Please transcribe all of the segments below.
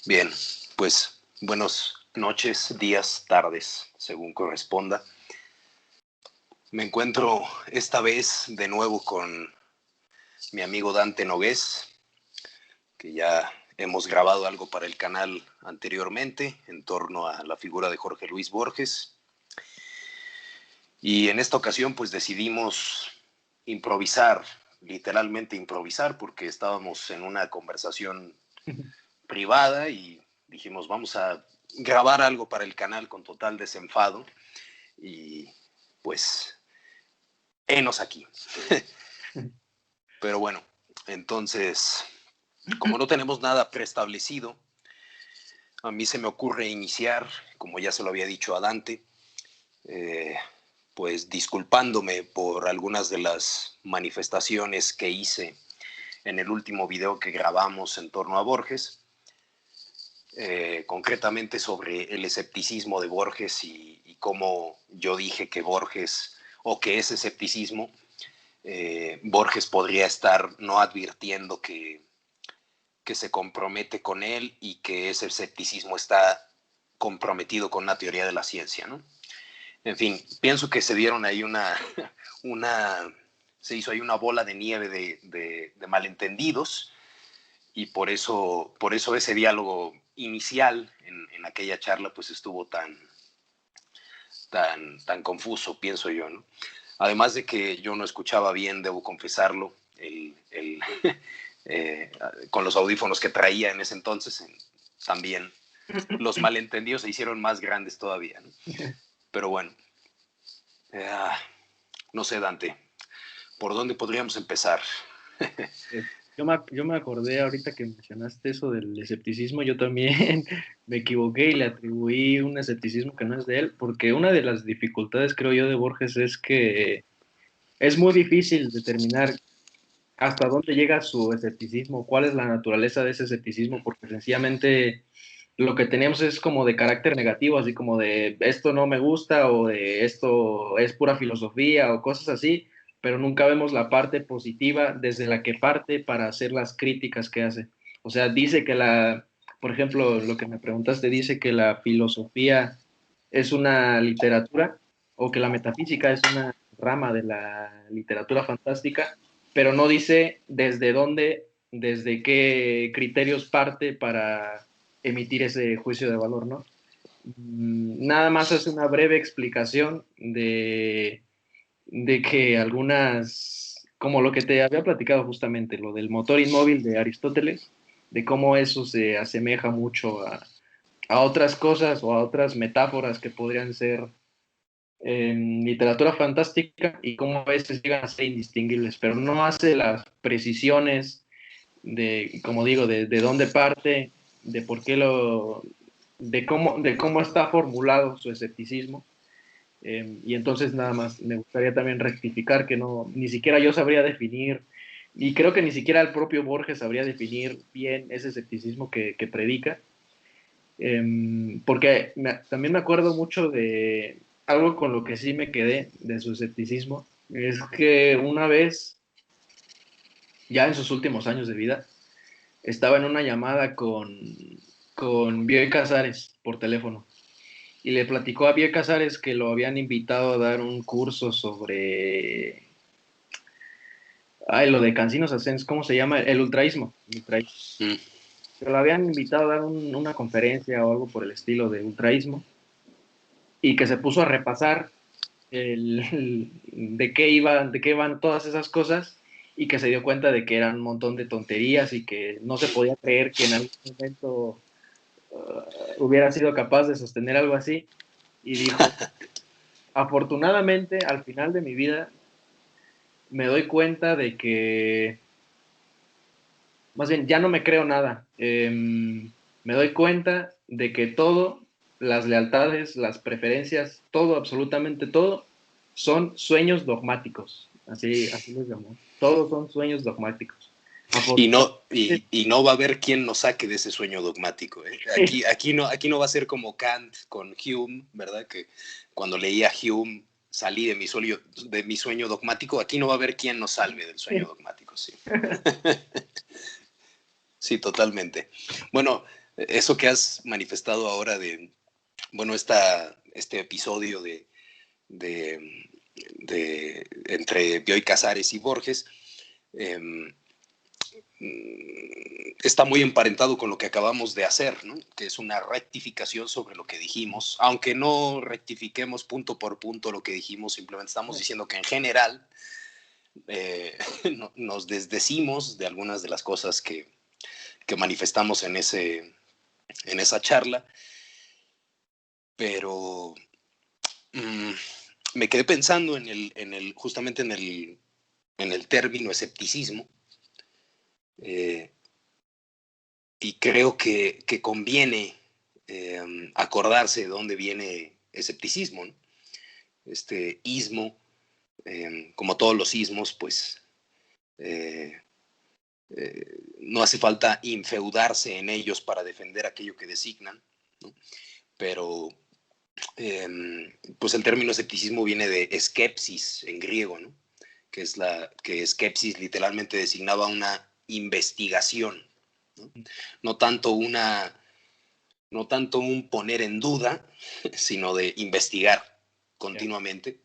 Bien, pues buenas noches, días, tardes, según corresponda. Me encuentro esta vez de nuevo con mi amigo Dante Nogués, que ya hemos grabado algo para el canal anteriormente en torno a la figura de Jorge Luis Borges. Y en esta ocasión pues decidimos improvisar, literalmente improvisar, porque estábamos en una conversación privada y dijimos vamos a grabar algo para el canal con total desenfado y pues henos aquí. Pero bueno, entonces, como no tenemos nada preestablecido, a mí se me ocurre iniciar, como ya se lo había dicho a Dante, pues disculpándome por algunas de las manifestaciones que hice en el último video que grabamos en torno a Borges, concretamente sobre el escepticismo de Borges y cómo yo dije que Borges, o que ese escepticismo, Borges podría estar no advirtiendo que se compromete con él y que ese escepticismo está comprometido con una teoría de la ciencia, ¿no? En fin, pienso que se dieron ahí se hizo ahí una bola de nieve de malentendidos y por eso ese diálogo inicial en aquella charla pues estuvo tan confuso, pienso yo, ¿no? Además de que yo no escuchaba bien, debo confesarlo, con los audífonos que traía en ese entonces, también los malentendidos se hicieron más grandes todavía, ¿no? Pero bueno, no sé, Dante, ¿por dónde podríamos empezar? Yo me acordé ahorita que mencionaste eso del escepticismo, yo también me equivoqué y le atribuí un escepticismo que no es de él, porque una de las dificultades, creo yo, de Borges es que es muy difícil determinar hasta dónde llega su escepticismo, cuál es la naturaleza de ese escepticismo, porque sencillamente lo que tenemos es como de carácter negativo, así como de esto no me gusta o de esto es pura filosofía o cosas así, pero nunca vemos la parte positiva desde la que parte para hacer las críticas que hace. O sea, dice que por ejemplo, lo que me preguntaste, dice que la filosofía es una literatura o que la metafísica es una rama de la literatura fantástica, pero no dice desde dónde, desde qué criterios parte para emitir ese juicio de valor, ¿no? Nada más hace una breve explicación de que algunas, como lo que te había platicado justamente, lo del motor inmóvil de Aristóteles, de cómo eso se asemeja mucho a otras cosas o a otras metáforas que podrían ser en literatura fantástica y cómo a veces llegan a ser indistinguibles, pero no hace las precisiones de, como digo, de dónde parte, de por qué de cómo está formulado su escepticismo. Y entonces nada más me gustaría también rectificar que no, ni siquiera yo sabría definir, y creo que ni siquiera el propio Borges sabría definir bien ese escepticismo que predica, porque también me acuerdo mucho de algo con lo que sí me quedé de su escepticismo, es que una vez, ya en sus últimos años de vida, estaba en una llamada con Bioy Casares por teléfono y le platicó a Bioy Casares que lo habían invitado a dar un curso sobre, lo de Cancinos Ascens, ¿cómo se llama? El ultraísmo. Que lo habían invitado a dar una conferencia o algo por el estilo de ultraísmo y que se puso a repasar de qué iban todas esas cosas y que se dio cuenta de que eran un montón de tonterías y que no se podía creer que en algún momento hubiera sido capaz de sostener algo así. Y dijo, afortunadamente, al final de mi vida, me doy cuenta de que, más bien, ya no me creo nada. Me doy cuenta de que todo, las lealtades, las preferencias, todo, absolutamente todo, son sueños dogmáticos. Así los llamó. Todos son sueños dogmáticos. Y no va a haber quien nos saque de ese sueño dogmático, ¿eh? Aquí no va a ser como Kant con Hume, ¿verdad? Que cuando leía Hume salí de mi sueño dogmático. Aquí no va a haber quien nos salve del sueño dogmático, sí. Sí, totalmente. Bueno, eso que has manifestado ahora de, bueno, este episodio de, entre Bioy Casares y Borges, eh, está muy emparentado con lo que acabamos de hacer, ¿no? Que es una rectificación sobre lo que dijimos, aunque no rectifiquemos punto por punto lo que dijimos, simplemente estamos diciendo que en general nos desdecimos de algunas de las cosas que manifestamos en esa charla, pero me quedé pensando justamente en el término escepticismo, y creo que conviene acordarse de dónde viene escepticismo, ¿no? Este ismo, como todos los ismos, pues no hace falta infeudarse en ellos para defender aquello que designan, ¿no? Pero pues el término escepticismo viene de skepsis en griego, ¿no? Que skepsis literalmente designaba una investigación, ¿no? No tanto un poner en duda, sino de investigar continuamente.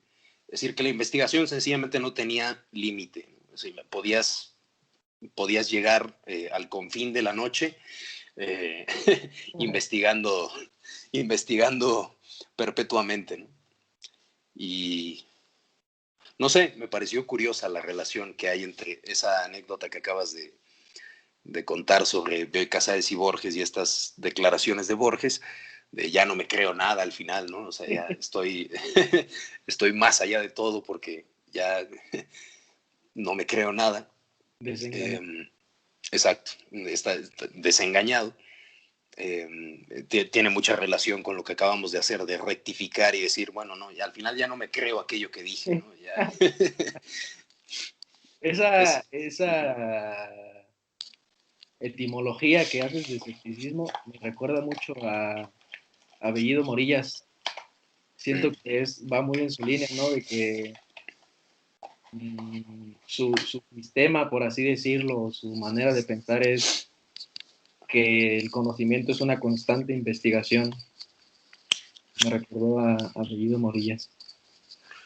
Es decir, que la investigación sencillamente no tenía límite, ¿no? Es decir, podías llegar al confín de la noche investigando perpetuamente, ¿no? Y no sé, me pareció curiosa la relación que hay entre esa anécdota que acabas de contar sobre Bioy Casares y Borges y estas declaraciones de Borges, de ya no me creo nada al final, ¿no? O sea, ya estoy más allá de todo porque ya no me creo nada. Exacto, está desengañado. Tiene mucha relación con lo que acabamos de hacer, de rectificar y decir, bueno, no, ya al final ya no me creo aquello que dije, ¿no? Ya. Esa etimología que haces de escepticismo me recuerda mucho a Bellido Morillas. Siento que va muy en su línea, ¿no? De que su sistema, por así decirlo, su manera de pensar es que el conocimiento es una constante investigación. Me recordó a Bellido Morillas.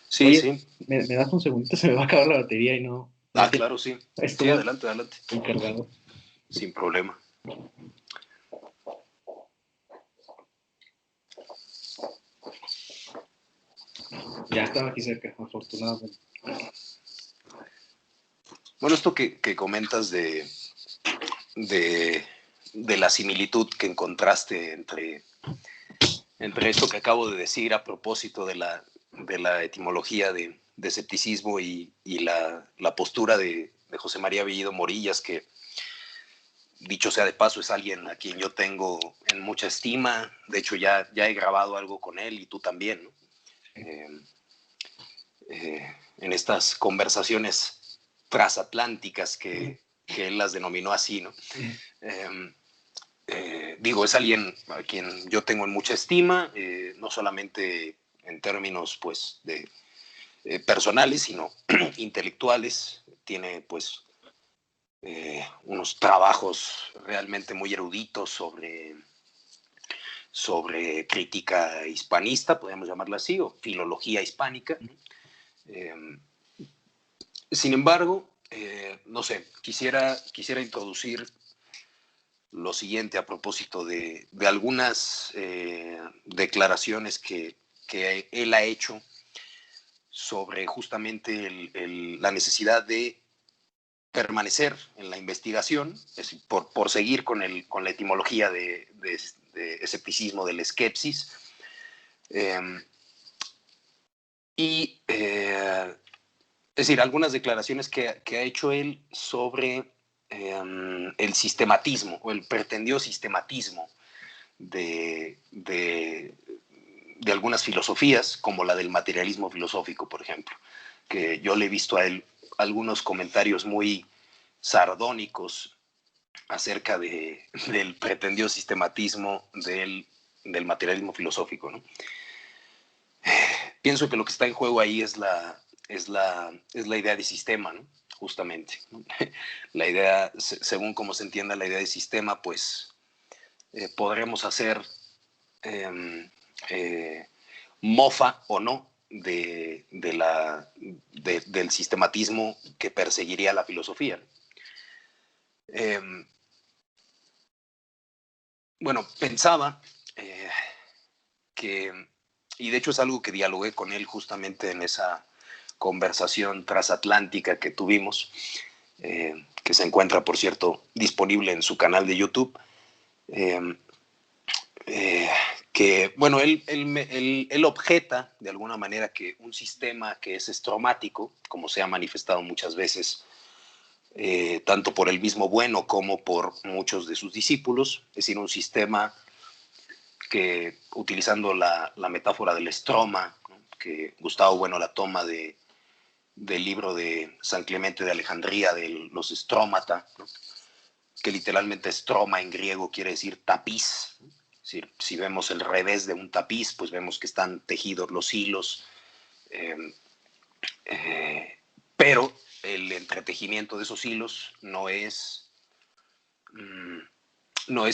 Sí, Oye, sí. ¿me das un segundito? Se me va a acabar la batería y no Claro, sí. Sí, estuvo adelante. el cargador. Sin problema. Ya estaba aquí cerca, afortunadamente. Bueno, esto que comentas de la similitud que encontraste entre esto que acabo de decir a propósito de la etimología de escepticismo y la postura de José María Bellido Morillas, que dicho sea de paso es alguien a quien yo tengo en mucha estima. De hecho ya he grabado algo con él y tú también, ¿no? En estas conversaciones transatlánticas que él las denominó así, ¿no? Digo, es alguien a quien yo tengo en mucha estima, no solamente en términos pues de personales, sino intelectuales. Tiene pues unos trabajos realmente muy eruditos sobre crítica hispanista, podríamos llamarla así, o filología hispánica. Sin embargo, no sé, quisiera introducir lo siguiente a propósito de algunas declaraciones que él ha hecho sobre justamente la necesidad de permanecer en la investigación, es decir, por seguir con la etimología de escepticismo, del skepsis, y es decir, algunas declaraciones que ha hecho él sobre el sistematismo o el pretendido sistematismo de algunas filosofías, como la del materialismo filosófico, por ejemplo, que yo le he visto a él algunos comentarios muy sardónicos acerca del pretendido sistematismo del materialismo filosófico, ¿no? Pienso que lo que está en juego ahí es la idea de sistema, ¿no? Justamente, ¿no? La idea, según como se entienda la idea de sistema, pues podremos hacer mofa o no del sistematismo que perseguiría la filosofía. Bueno, pensaba que, y de hecho es algo que dialogué con él justamente en esa conversación transatlántica que tuvimos, que se encuentra, por cierto, disponible en su canal de YouTube, que, bueno, él objeta de alguna manera que un sistema que es estromático, como se ha manifestado muchas veces, tanto por el mismo Bueno como por muchos de sus discípulos, es decir, un sistema que, utilizando la metáfora del estroma, ¿no?, que Gustavo Bueno la toma del libro de San Clemente de Alejandría, de los estrómata, ¿no?, que literalmente estroma en griego quiere decir tapiz. Es decir, si vemos el revés de un tapiz, pues vemos que están tejidos los hilos, pero el entretejimiento de esos hilos no es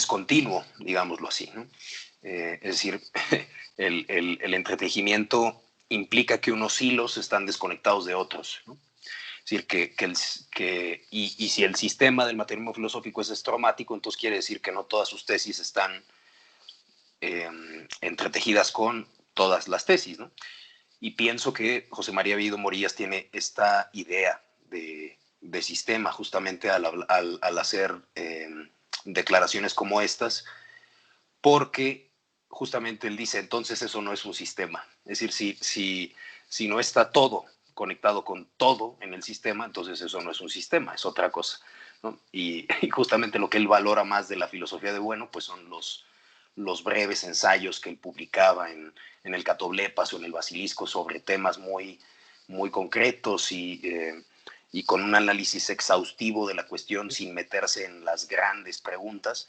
continuo, digámoslo así, ¿no? Es decir, el entretejimiento implica que unos hilos están desconectados de otros, ¿no? Es decir, y si el sistema del materialismo filosófico es estromático, entonces quiere decir que no todas sus tesis están entretejidas con todas las tesis, ¿no? Y pienso que José María Bellido Morillas tiene esta idea de sistema justamente al hacer declaraciones como estas, porque justamente él dice, entonces eso no es un sistema. Es decir, si no está todo conectado con todo en el sistema, entonces eso no es un sistema, es otra cosa, ¿no? Y justamente lo que él valora más de la filosofía de Bueno, pues son los breves ensayos que él publicaba en el Catoblepas o en el Basilisco sobre temas muy, muy concretos y con un análisis exhaustivo de la cuestión sin meterse en las grandes preguntas.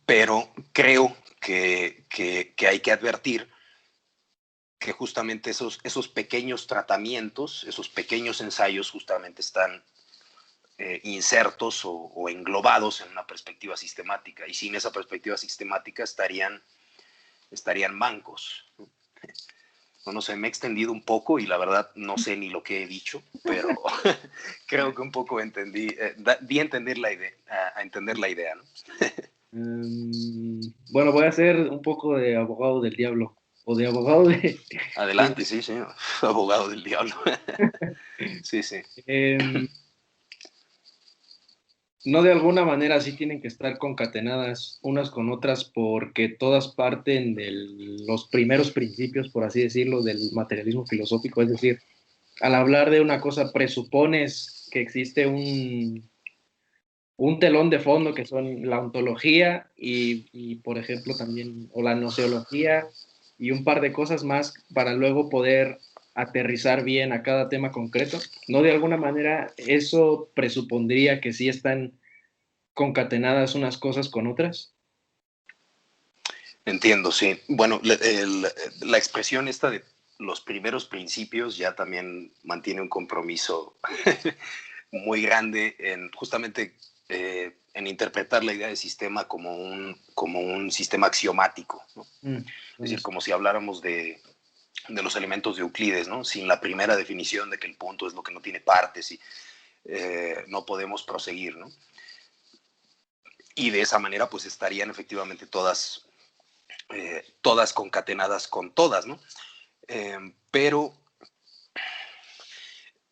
Pero creo que hay que advertir que justamente esos pequeños tratamientos, esos pequeños ensayos justamente están insertos o englobados en una perspectiva sistemática, y sin esa perspectiva sistemática estarían mancos. No sé, me he extendido un poco y la verdad no sé ni lo que he dicho, pero creo que un poco di a entender la idea, ¿no? Bueno, voy a ser un poco de abogado del diablo, o de abogado de... Adelante, sí, abogado del diablo. Sí. No, de alguna manera sí tienen que estar concatenadas unas con otras porque todas parten de los primeros principios, por así decirlo, del materialismo filosófico. Es decir, al hablar de una cosa presupones que existe un telón de fondo que son la ontología y, por ejemplo, también, o la noceología y un par de cosas más para luego poder aterrizar bien a cada tema concreto. ¿No? De alguna manera eso presupondría que sí están concatenadas unas cosas con otras. Entiendo, sí. Bueno, la expresión esta de los primeros principios ya también mantiene un compromiso muy grande en justamente en interpretar la idea de sistema como un sistema axiomático, ¿no? Es decir, como si habláramos de los elementos de Euclides, ¿no? Sin la primera definición de que el punto es lo que no tiene partes y no podemos proseguir, ¿no? Y de esa manera pues estarían efectivamente todas concatenadas con todas, ¿no? Pero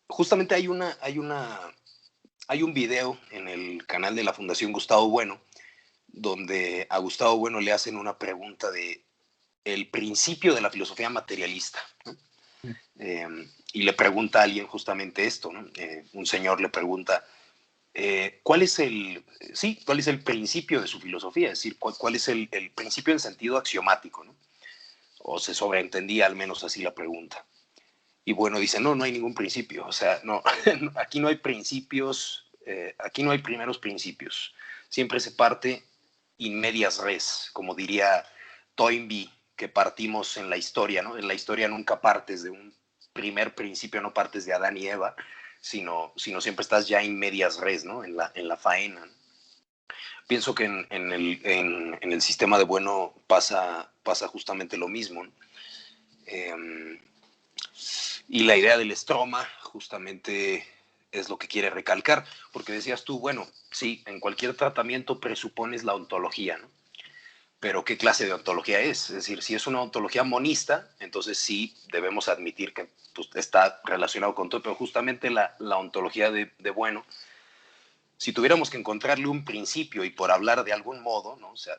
justamente hay un video en el canal de la Fundación Gustavo Bueno donde a Gustavo Bueno le hacen una pregunta de el principio de la filosofía materialista, ¿no? Y le pregunta a alguien justamente esto, ¿no? Un señor le pregunta ¿cuál es el principio de su filosofía? Es decir, ¿cuál es el principio en sentido axiomático, ¿no? O se sobreentendía al menos así la pregunta. Y Bueno dice, no hay ningún principio. O sea, no, aquí no hay principios, aquí no hay primeros principios. Siempre se parte in medias res, como diría Toynbee, que partimos en la historia, ¿no? En la historia nunca partes de un primer principio, no partes de Adán y Eva, sino siempre estás ya in medias res, ¿no? En la faena, ¿no? Pienso que en el sistema de Bueno pasa justamente lo mismo, ¿no? Y la idea del estroma justamente es lo que quiere recalcar, porque decías tú, bueno, sí, en cualquier tratamiento presupones la ontología, ¿no? Pero ¿qué clase de ontología es? Es decir, si es una ontología monista, entonces sí debemos admitir que pues, está relacionado con todo, pero justamente la ontología de Bueno, si tuviéramos que encontrarle un principio y por hablar de algún modo, ¿no? O sea,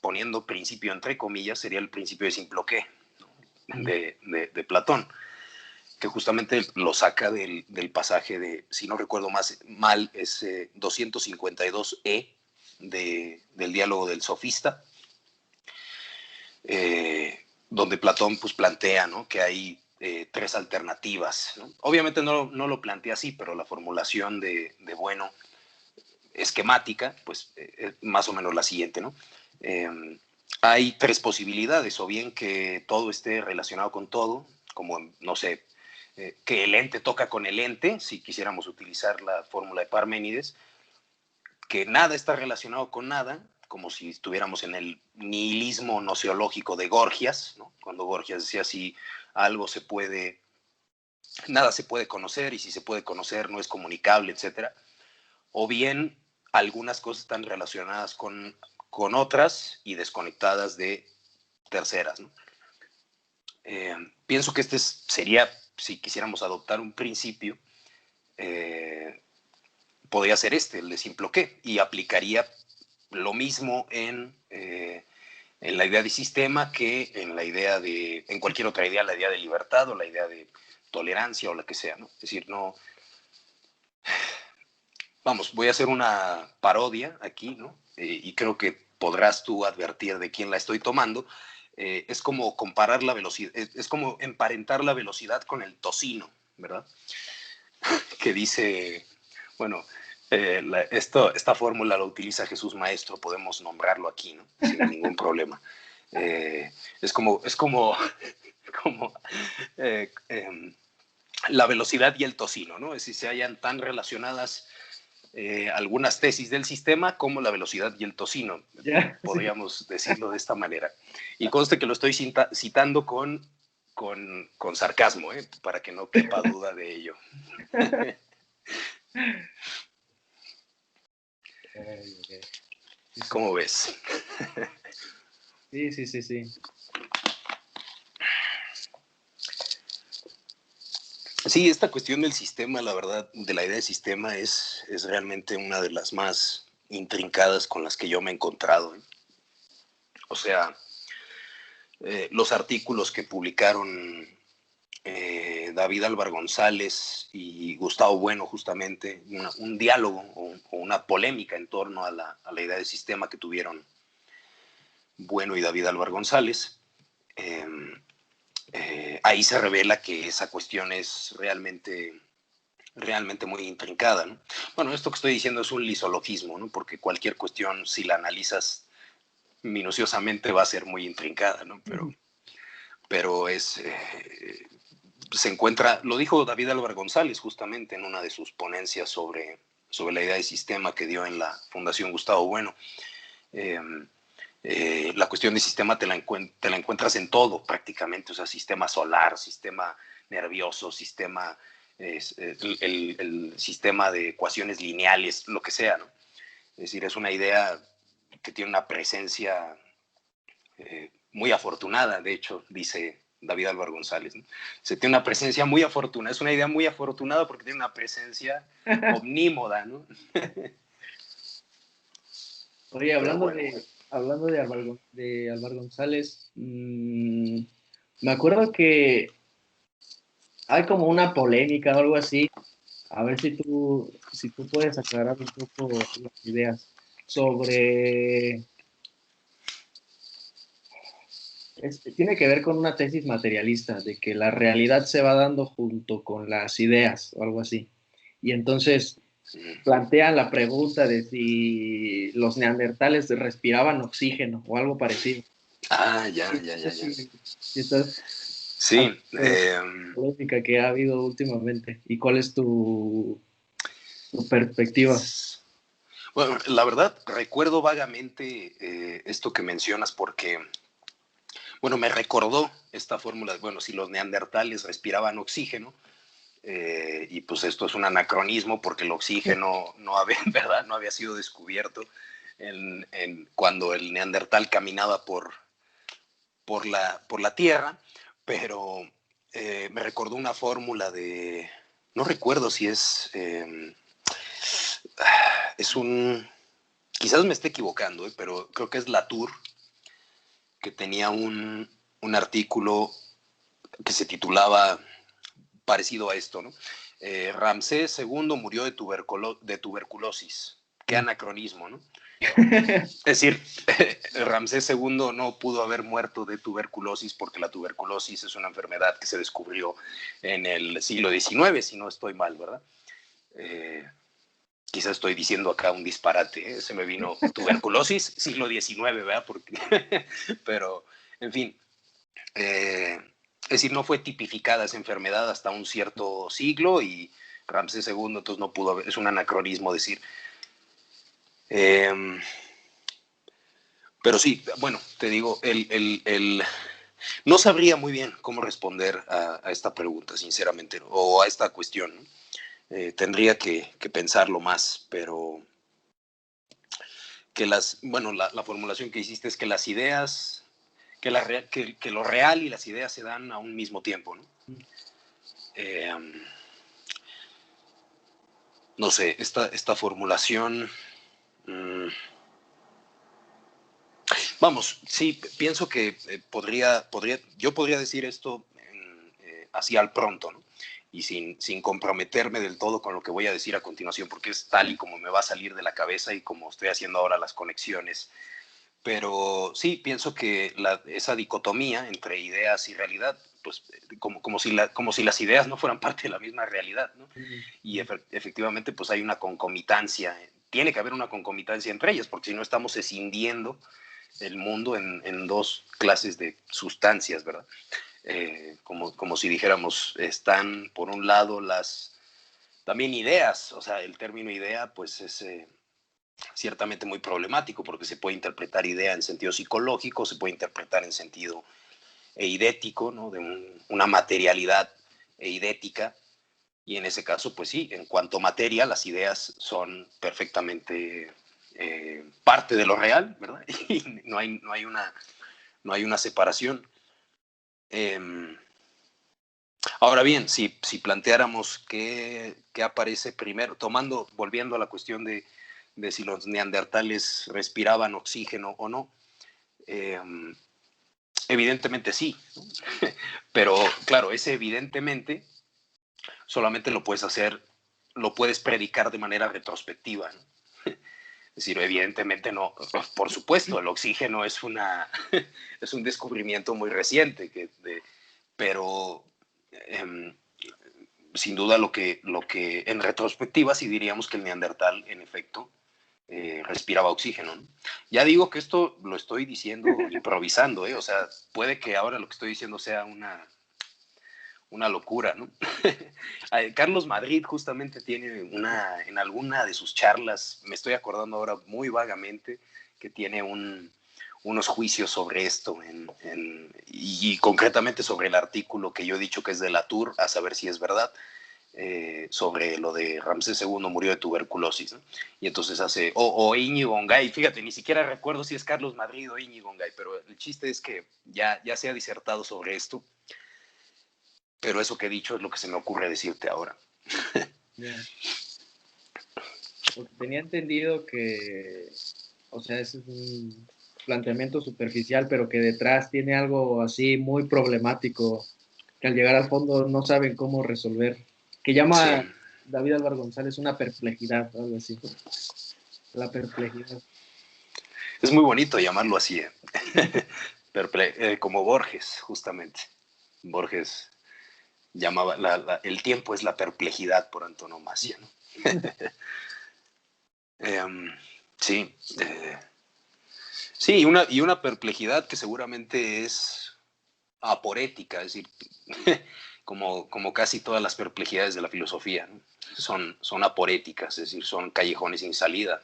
poniendo principio entre comillas, sería el principio de Simploqué, ¿no? de Platón, que justamente lo saca del pasaje de, si no recuerdo mal, es 252e del diálogo del sofista, donde Platón pues, plantea, ¿no? Que hay tres alternativas, ¿no? Obviamente no lo plantea así, pero la formulación de Bueno esquemática, pues más o menos la siguiente, ¿no? Hay tres posibilidades, o bien que todo esté relacionado con todo, como, no sé, que el ente toca con el ente, si quisiéramos utilizar la fórmula de Parménides, que nada está relacionado con nada, como si estuviéramos en el nihilismo nociológico de Gorgias, ¿no? Cuando Gorgias decía si algo se puede, nada se puede conocer y si se puede conocer no es comunicable, etcétera. O bien algunas cosas están relacionadas con otras y desconectadas de terceras, ¿no? Pienso que sería, si quisiéramos adoptar un principio, podría ser el de Simploqué, y aplicaría lo mismo en la idea de sistema que en cualquier otra idea, la idea de libertad o la idea de tolerancia o la que sea, ¿no? Es decir, no, vamos, voy a hacer una parodia aquí, ¿no? Y creo que podrás tú advertir de quién la estoy tomando. Es como comparar la velocidad, es como emparentar la velocidad con el tocino, ¿verdad? Que dice, bueno, esta fórmula la utiliza Jesús Maestro, podemos nombrarlo aquí, ¿no? Sin ningún problema. Es como eh, eh, la velocidad y el tocino, ¿no? Es decir, se hallan tan relacionadas algunas tesis del sistema como la velocidad y el tocino, Ya, sí. podríamos decirlo de esta manera. Y conste que lo estoy citando con sarcasmo, para que no quepa duda de ello. Ay, ok. Sí, sí, ¿Cómo ves? sí, sí, sí, sí. Sí, esta cuestión del sistema, la verdad, de la idea de sistema es realmente una de las más intrincadas con las que yo me he encontrado. O sea, los artículos que publicaron David Álvaro González y Gustavo Bueno, justamente, un diálogo o una polémica en torno a la idea de sistema que tuvieron Bueno y David Álvaro González. Eh, ahí se revela que esa cuestión es realmente muy intrincada, ¿no? Bueno, esto que estoy diciendo es un lisologismo, ¿no? Porque cualquier cuestión, si la analizas minuciosamente, va a ser muy intrincada, ¿no? Pero se encuentra, lo dijo David Álvaro González justamente en una de sus ponencias sobre la idea de sistema que dio en la Fundación Gustavo Bueno. Eh, la cuestión de sistema te la encuentras en todo prácticamente, o sea, sistema solar, sistema nervioso, sistema, el sistema de ecuaciones lineales, lo que sea, ¿no? Es decir, es una idea que tiene una presencia muy afortunada, de hecho, dice David Álvaro González, ¿no? Se tiene una presencia muy afortunada, es una idea muy afortunada porque tiene una presencia omnímoda, ¿no? Oye, Pero bueno. hablando de Álvaro González, me acuerdo que hay como una polémica o algo así. A ver si tú puedes aclarar un poco las ideas sobre, tiene que ver con una tesis materialista, de que la realidad se va dando junto con las ideas o algo así. Y entonces plantean la pregunta de si los neandertales respiraban oxígeno o algo parecido. Ah, ya, Sí, ya, no ya, sé ya. si estás Sí, hablando de la polémica que ha habido últimamente y cuál es tu perspectiva. Bueno, la verdad, recuerdo vagamente esto que mencionas porque, bueno, me recordó esta fórmula, bueno, si los neandertales respiraban oxígeno, y pues esto es un anacronismo porque el oxígeno no había, ¿verdad? No había sido descubierto cuando el neandertal caminaba por la tierra, pero me recordó una fórmula de, no recuerdo si es un, quizás me esté equivocando, pero creo que es Latour, que tenía un artículo que se titulaba parecido a esto, ¿no? Ramsés II murió de tuberculosis. Qué anacronismo, ¿no? Es decir, Ramsés II no pudo haber muerto de tuberculosis porque la tuberculosis es una enfermedad que se descubrió en el siglo XIX, si no estoy mal, ¿verdad? Quizás estoy diciendo acá un disparate, ¿eh? Se me vino tuberculosis, siglo XIX, ¿verdad? Pero, en fin, es decir, no fue tipificada esa enfermedad hasta un cierto siglo y Ramsés II entonces no pudo haber, es un anacronismo decir. Pero sí, bueno, te digo, no sabría muy bien cómo responder a esta pregunta, sinceramente, o a esta cuestión, ¿no? Tendría que pensarlo más, pero bueno, la formulación que hiciste es que las ideas, que lo real y las ideas se dan a un mismo tiempo, ¿no? Eh, no sé, esta formulación, vamos, sí, pienso que yo podría decir esto así al pronto, ¿no? Y sin comprometerme del todo con lo que voy a decir a continuación, porque es tal y como me va a salir de la cabeza y como estoy haciendo ahora las conexiones. Pero sí, pienso que esa dicotomía entre ideas y realidad, pues como si las ideas no fueran parte de la misma realidad, ¿no? Y efectivamente, pues hay una concomitancia, tiene que haber una concomitancia entre ellas, porque si no estamos escindiendo el mundo en dos clases de sustancias, ¿verdad? Como si dijéramos, están por un lado también ideas, o sea, el término idea, pues es ciertamente muy problemático porque se puede interpretar idea en sentido psicológico, se puede interpretar en sentido eidético, ¿no? De una materialidad eidética, y en ese caso, pues sí, en cuanto a materia, las ideas son perfectamente parte de lo real, ¿verdad? Y no hay una separación. Ahora bien, si planteáramos qué aparece primero, volviendo a la cuestión de si los neandertales respiraban oxígeno o no, eh, evidentemente sí, ¿no? Pero claro, ese evidentemente solamente lo puedes predicar de manera retrospectiva, ¿no? Es decir, evidentemente no, por supuesto, el oxígeno es es un descubrimiento muy reciente, pero sin duda lo que en retrospectiva sí diríamos que el neandertal en efecto respiraba oxígeno, ¿no? Ya digo que esto lo estoy diciendo improvisando, ¿eh? O sea, puede que ahora lo que estoy diciendo sea una locura, ¿no? Carlos Madrid justamente tiene en alguna de sus charlas, me estoy acordando ahora muy vagamente, que tiene unos juicios sobre esto y concretamente sobre el artículo que yo he dicho que es de Latour, a saber si es verdad, sobre lo de Ramsés II murió de tuberculosis, ¿no? Y entonces o Íñigo Ongay, fíjate, ni siquiera recuerdo si es Carlos Madrid o Íñigo Ongay, pero el chiste es que ya se ha disertado sobre esto, pero eso que he dicho es lo que se me ocurre decirte ahora. Yeah. Porque tenía entendido que, o sea, ese es un planteamiento superficial, pero que detrás tiene algo así muy problemático, que al llegar al fondo no saben cómo resolver, que Sí, llama David Álvaro González una perplejidad, algo así, la perplejidad. es muy bonito llamarlo así, ¿eh? Como Borges, justamente. Borges llamaba, el tiempo es la perplejidad por antonomasia, ¿no? Eh, sí, sí, y una perplejidad que seguramente es aporética, es decir, como casi todas las perplejidades de la filosofía, ¿no? Son aporéticas, es decir, son callejones sin salida.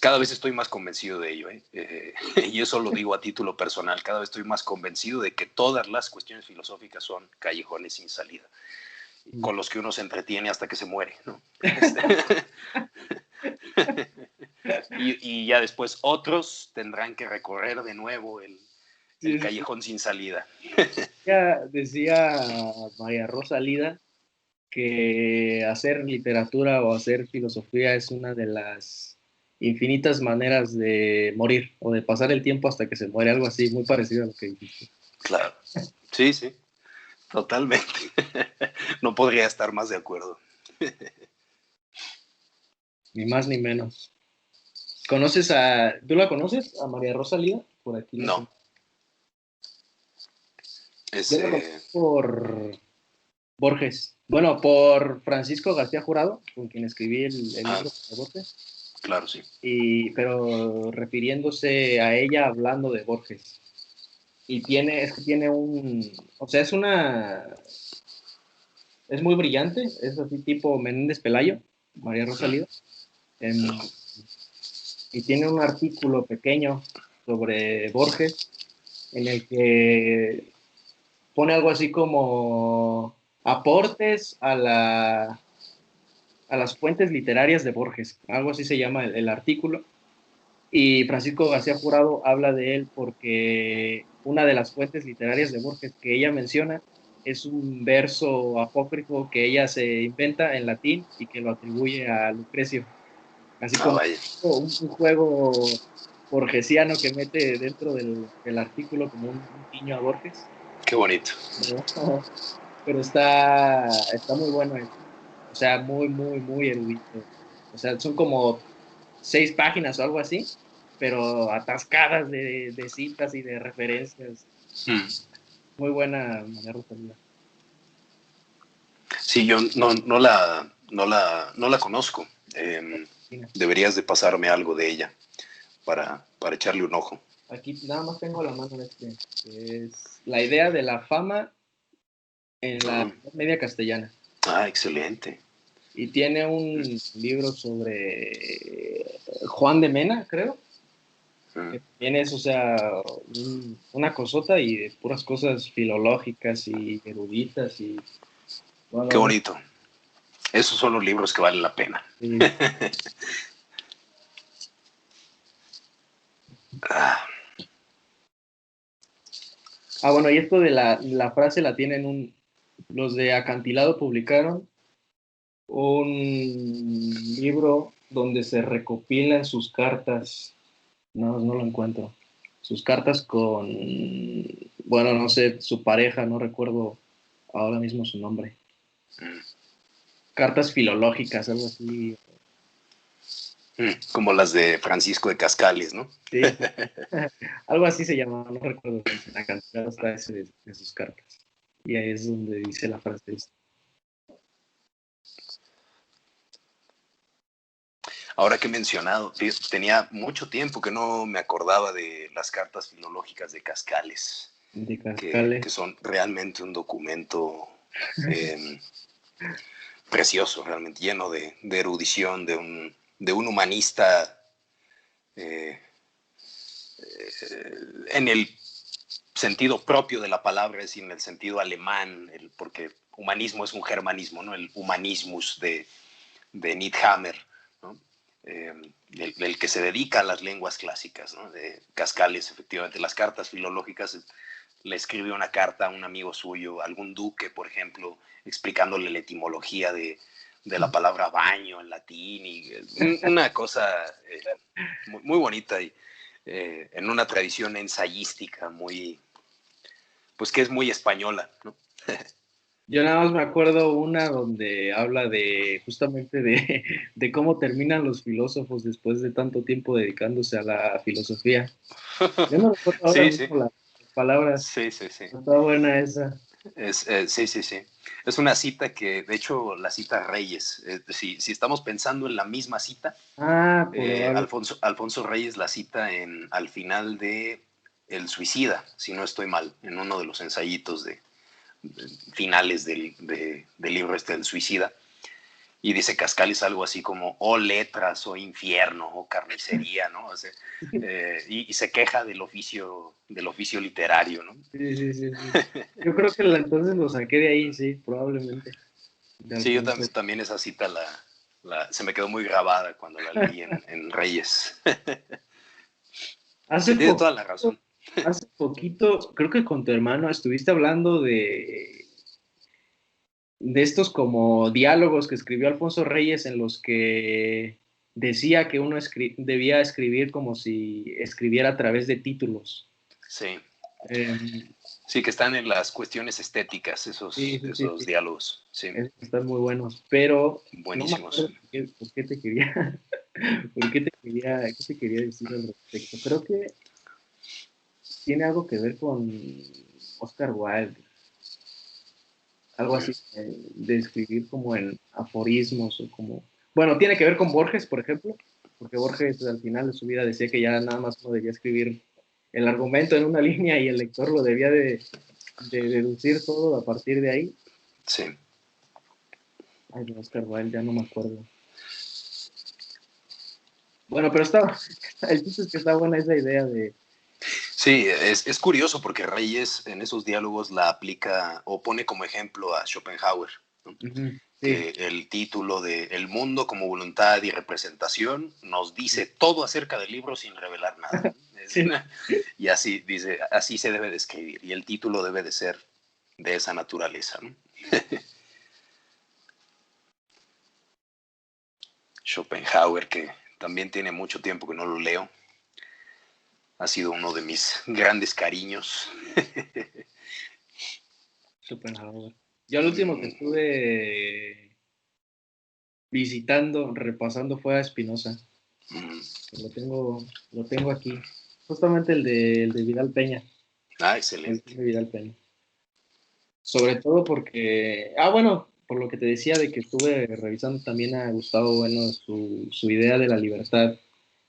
Cada vez estoy más convencido de ello, y eso lo digo a título personal, cada vez estoy más convencido de que todas las cuestiones filosóficas son callejones sin salida, con los que uno se entretiene hasta que se muere, ¿no? y ya después otros tendrán que recorrer de nuevo el callejón sin salida. Decía María Rosa Lida que hacer literatura o hacer filosofía es una de las infinitas maneras de morir o de pasar el tiempo hasta que se muere, algo así, muy parecido a lo que dijiste. Claro, sí, totalmente. No podría estar más de acuerdo. Ni más ni menos. ¿Tú la conoces, a María Rosa Lida? Por aquí. No. Yo la conocí por Borges. Bueno, por Francisco García Jurado, con quien escribí el libro de Borges. Claro, sí. Pero refiriéndose a ella hablando de Borges. Y o sea, es muy brillante, es así tipo Menéndez Pelayo, María Rosa Lida. Y tiene un artículo pequeño sobre Borges en el que pone algo así como aportes a las fuentes literarias de Borges, algo así se llama el artículo, y Francisco García Jurado habla de él porque una de las fuentes literarias de Borges que ella menciona es un verso apócrifo que ella se inventa en latín y que lo atribuye a Lucrecio, así como un juego borgesiano que mete dentro del artículo como un guiño a Borges. Qué bonito. Pero está muy bueno eso. O sea, muy, muy, muy erudito. O sea, son como 6 páginas o algo así, pero atascadas de citas y de referencias. Muy buena María Rosalía. Sí, yo no la conozco. Deberías de pasarme algo de ella para echarle un ojo. Aquí nada más tengo la mano que es La idea de la fama en la media castellana. Excelente. Y tiene un libro sobre Juan de Mena, creo. Que también es, o sea, una cosota y de puras cosas filológicas y eruditas y... Bueno, qué bonito. Esos son los libros que valen la pena. Sí. Bueno, y esto de la frase la tienen los de Acantilado publicaron un libro donde se recopilan sus cartas. No lo encuentro. Sus cartas con, bueno, no sé, su pareja, no recuerdo ahora mismo su nombre. Cartas filológicas, algo así. Como las de Francisco de Cascales, ¿no? Sí. Algo así se llama, no recuerdo. La cantidad está ese de sus cartas. Y ahí es donde dice la frase esta. Ahora que he mencionado, tenía mucho tiempo que no me acordaba de las cartas filológicas de Cascales. De Cascales. Que son realmente un documento precioso, realmente lleno de erudición, de un humanista en el sentido propio de la palabra, es decir, en el sentido alemán, porque humanismo es un germanismo, ¿no? El humanismus de Niethammer, ¿no? El que se dedica a las lenguas clásicas, ¿no? De Cascales, efectivamente, las cartas filológicas. Le escribió una carta a un amigo suyo, algún duque, por ejemplo, explicándole la etimología de la palabra baño en latín, y una cosa muy, muy bonita, y en una tradición ensayística muy, pues que es muy española, ¿no? Yo nada más me acuerdo una donde habla justamente de cómo terminan los filósofos después de tanto tiempo dedicándose a la filosofía. Yo no recuerdo ahora mismo las palabras. Sí. Está buena esa. Sí. Es una cita que, de hecho, la cita Reyes. Si estamos pensando en la misma cita, Alfonso Reyes la cita al final de El Suicida, si no estoy mal, en uno de los ensayitos de finales del libro El Suicida. Y dice Cascales algo así como, o letras, o infierno, o carnicería, ¿no? O sea, y se queja del oficio literario, ¿no? Sí, sí, sí, sí. Yo creo que entonces lo saqué de ahí, sí, probablemente. De Sí, yo Alfonso. también esa cita se me quedó muy grabada cuando la leí en Reyes. Hace Tiene toda poco, la razón. hace poquito, creo que con tu hermano estuviste hablando de estos como diálogos que escribió Alfonso Reyes en los que decía que uno debía escribir como si escribiera a través de títulos. Sí, Eh, sí, que están en las cuestiones estéticas, sí, sí, sí, esos sí, diálogos, sí, están muy buenos, pero no me buenísimos. acuerdo por qué te quería, qué te quería decir al respecto. Creo que tiene algo que ver con Oscar Wilde, algo así, de escribir como en aforismos o como... Bueno, tiene que ver con Borges, por ejemplo, porque Borges al final de su vida decía que ya nada más uno debía escribir el argumento en una línea y el lector lo debía de deducir todo a partir de ahí. Sí, Ay, de Oscar Wilde, ya no me acuerdo. Bueno, pero está, el chiste es que está buena esa idea de... sí, es curioso porque Reyes en esos diálogos la aplica o pone como ejemplo a Schopenhauer, ¿no? Ujú, sí, Que el título de El mundo como voluntad y representación nos dice todo acerca del libro sin revelar nada. sí. Y así dice, así se debe de escribir y el título debe de ser de esa naturaleza, ¿no? Schopenhauer, que también tiene mucho tiempo que no lo leo, ha sido uno de mis grandes cariños. Schopenhauer. Yo el último que estuve visitando, repasando fue a Spinoza. Lo tengo aquí. Justamente el de Vidal Peña. Ah, El excelente. de Vidal Peña. Sobre todo porque, bueno, por lo que te decía de que estuve revisando también a Gustavo Bueno su idea de la libertad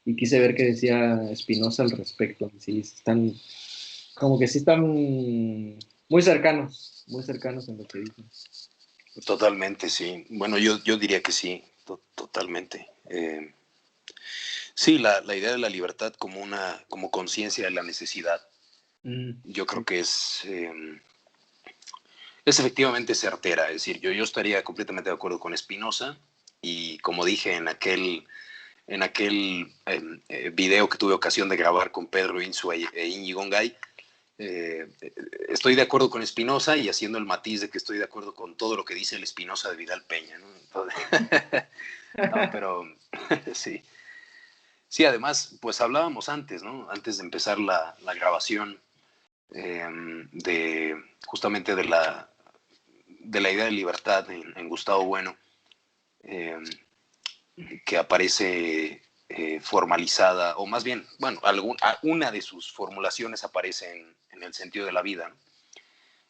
y quise ver qué decía Spinoza al respecto. Sí, están, como que sí están muy cercanos en lo que dicen. Totalmente, sí. Bueno, yo diría que sí, totalmente. Sí, la idea de la libertad como como conciencia de la necesidad, Mm, yo creo que es efectivamente certera. Es decir, yo estaría completamente de acuerdo con Spinoza y como dije en aquel video que tuve ocasión de grabar con Pedro Insua e Íñigo Ngay, eh, estoy de acuerdo con Spinoza y haciendo el matiz de que estoy de acuerdo con todo lo que dice el Spinoza de Vidal Peña, ¿no? Entonces, no, pero sí. Sí, además, pues hablábamos antes, ¿no? Antes de empezar la grabación, eh, de justamente de la idea de libertad en Gustavo Bueno, eh, que aparece formalizada, o más bien, bueno, una de sus formulaciones aparece en El sentido de la vida, ¿no?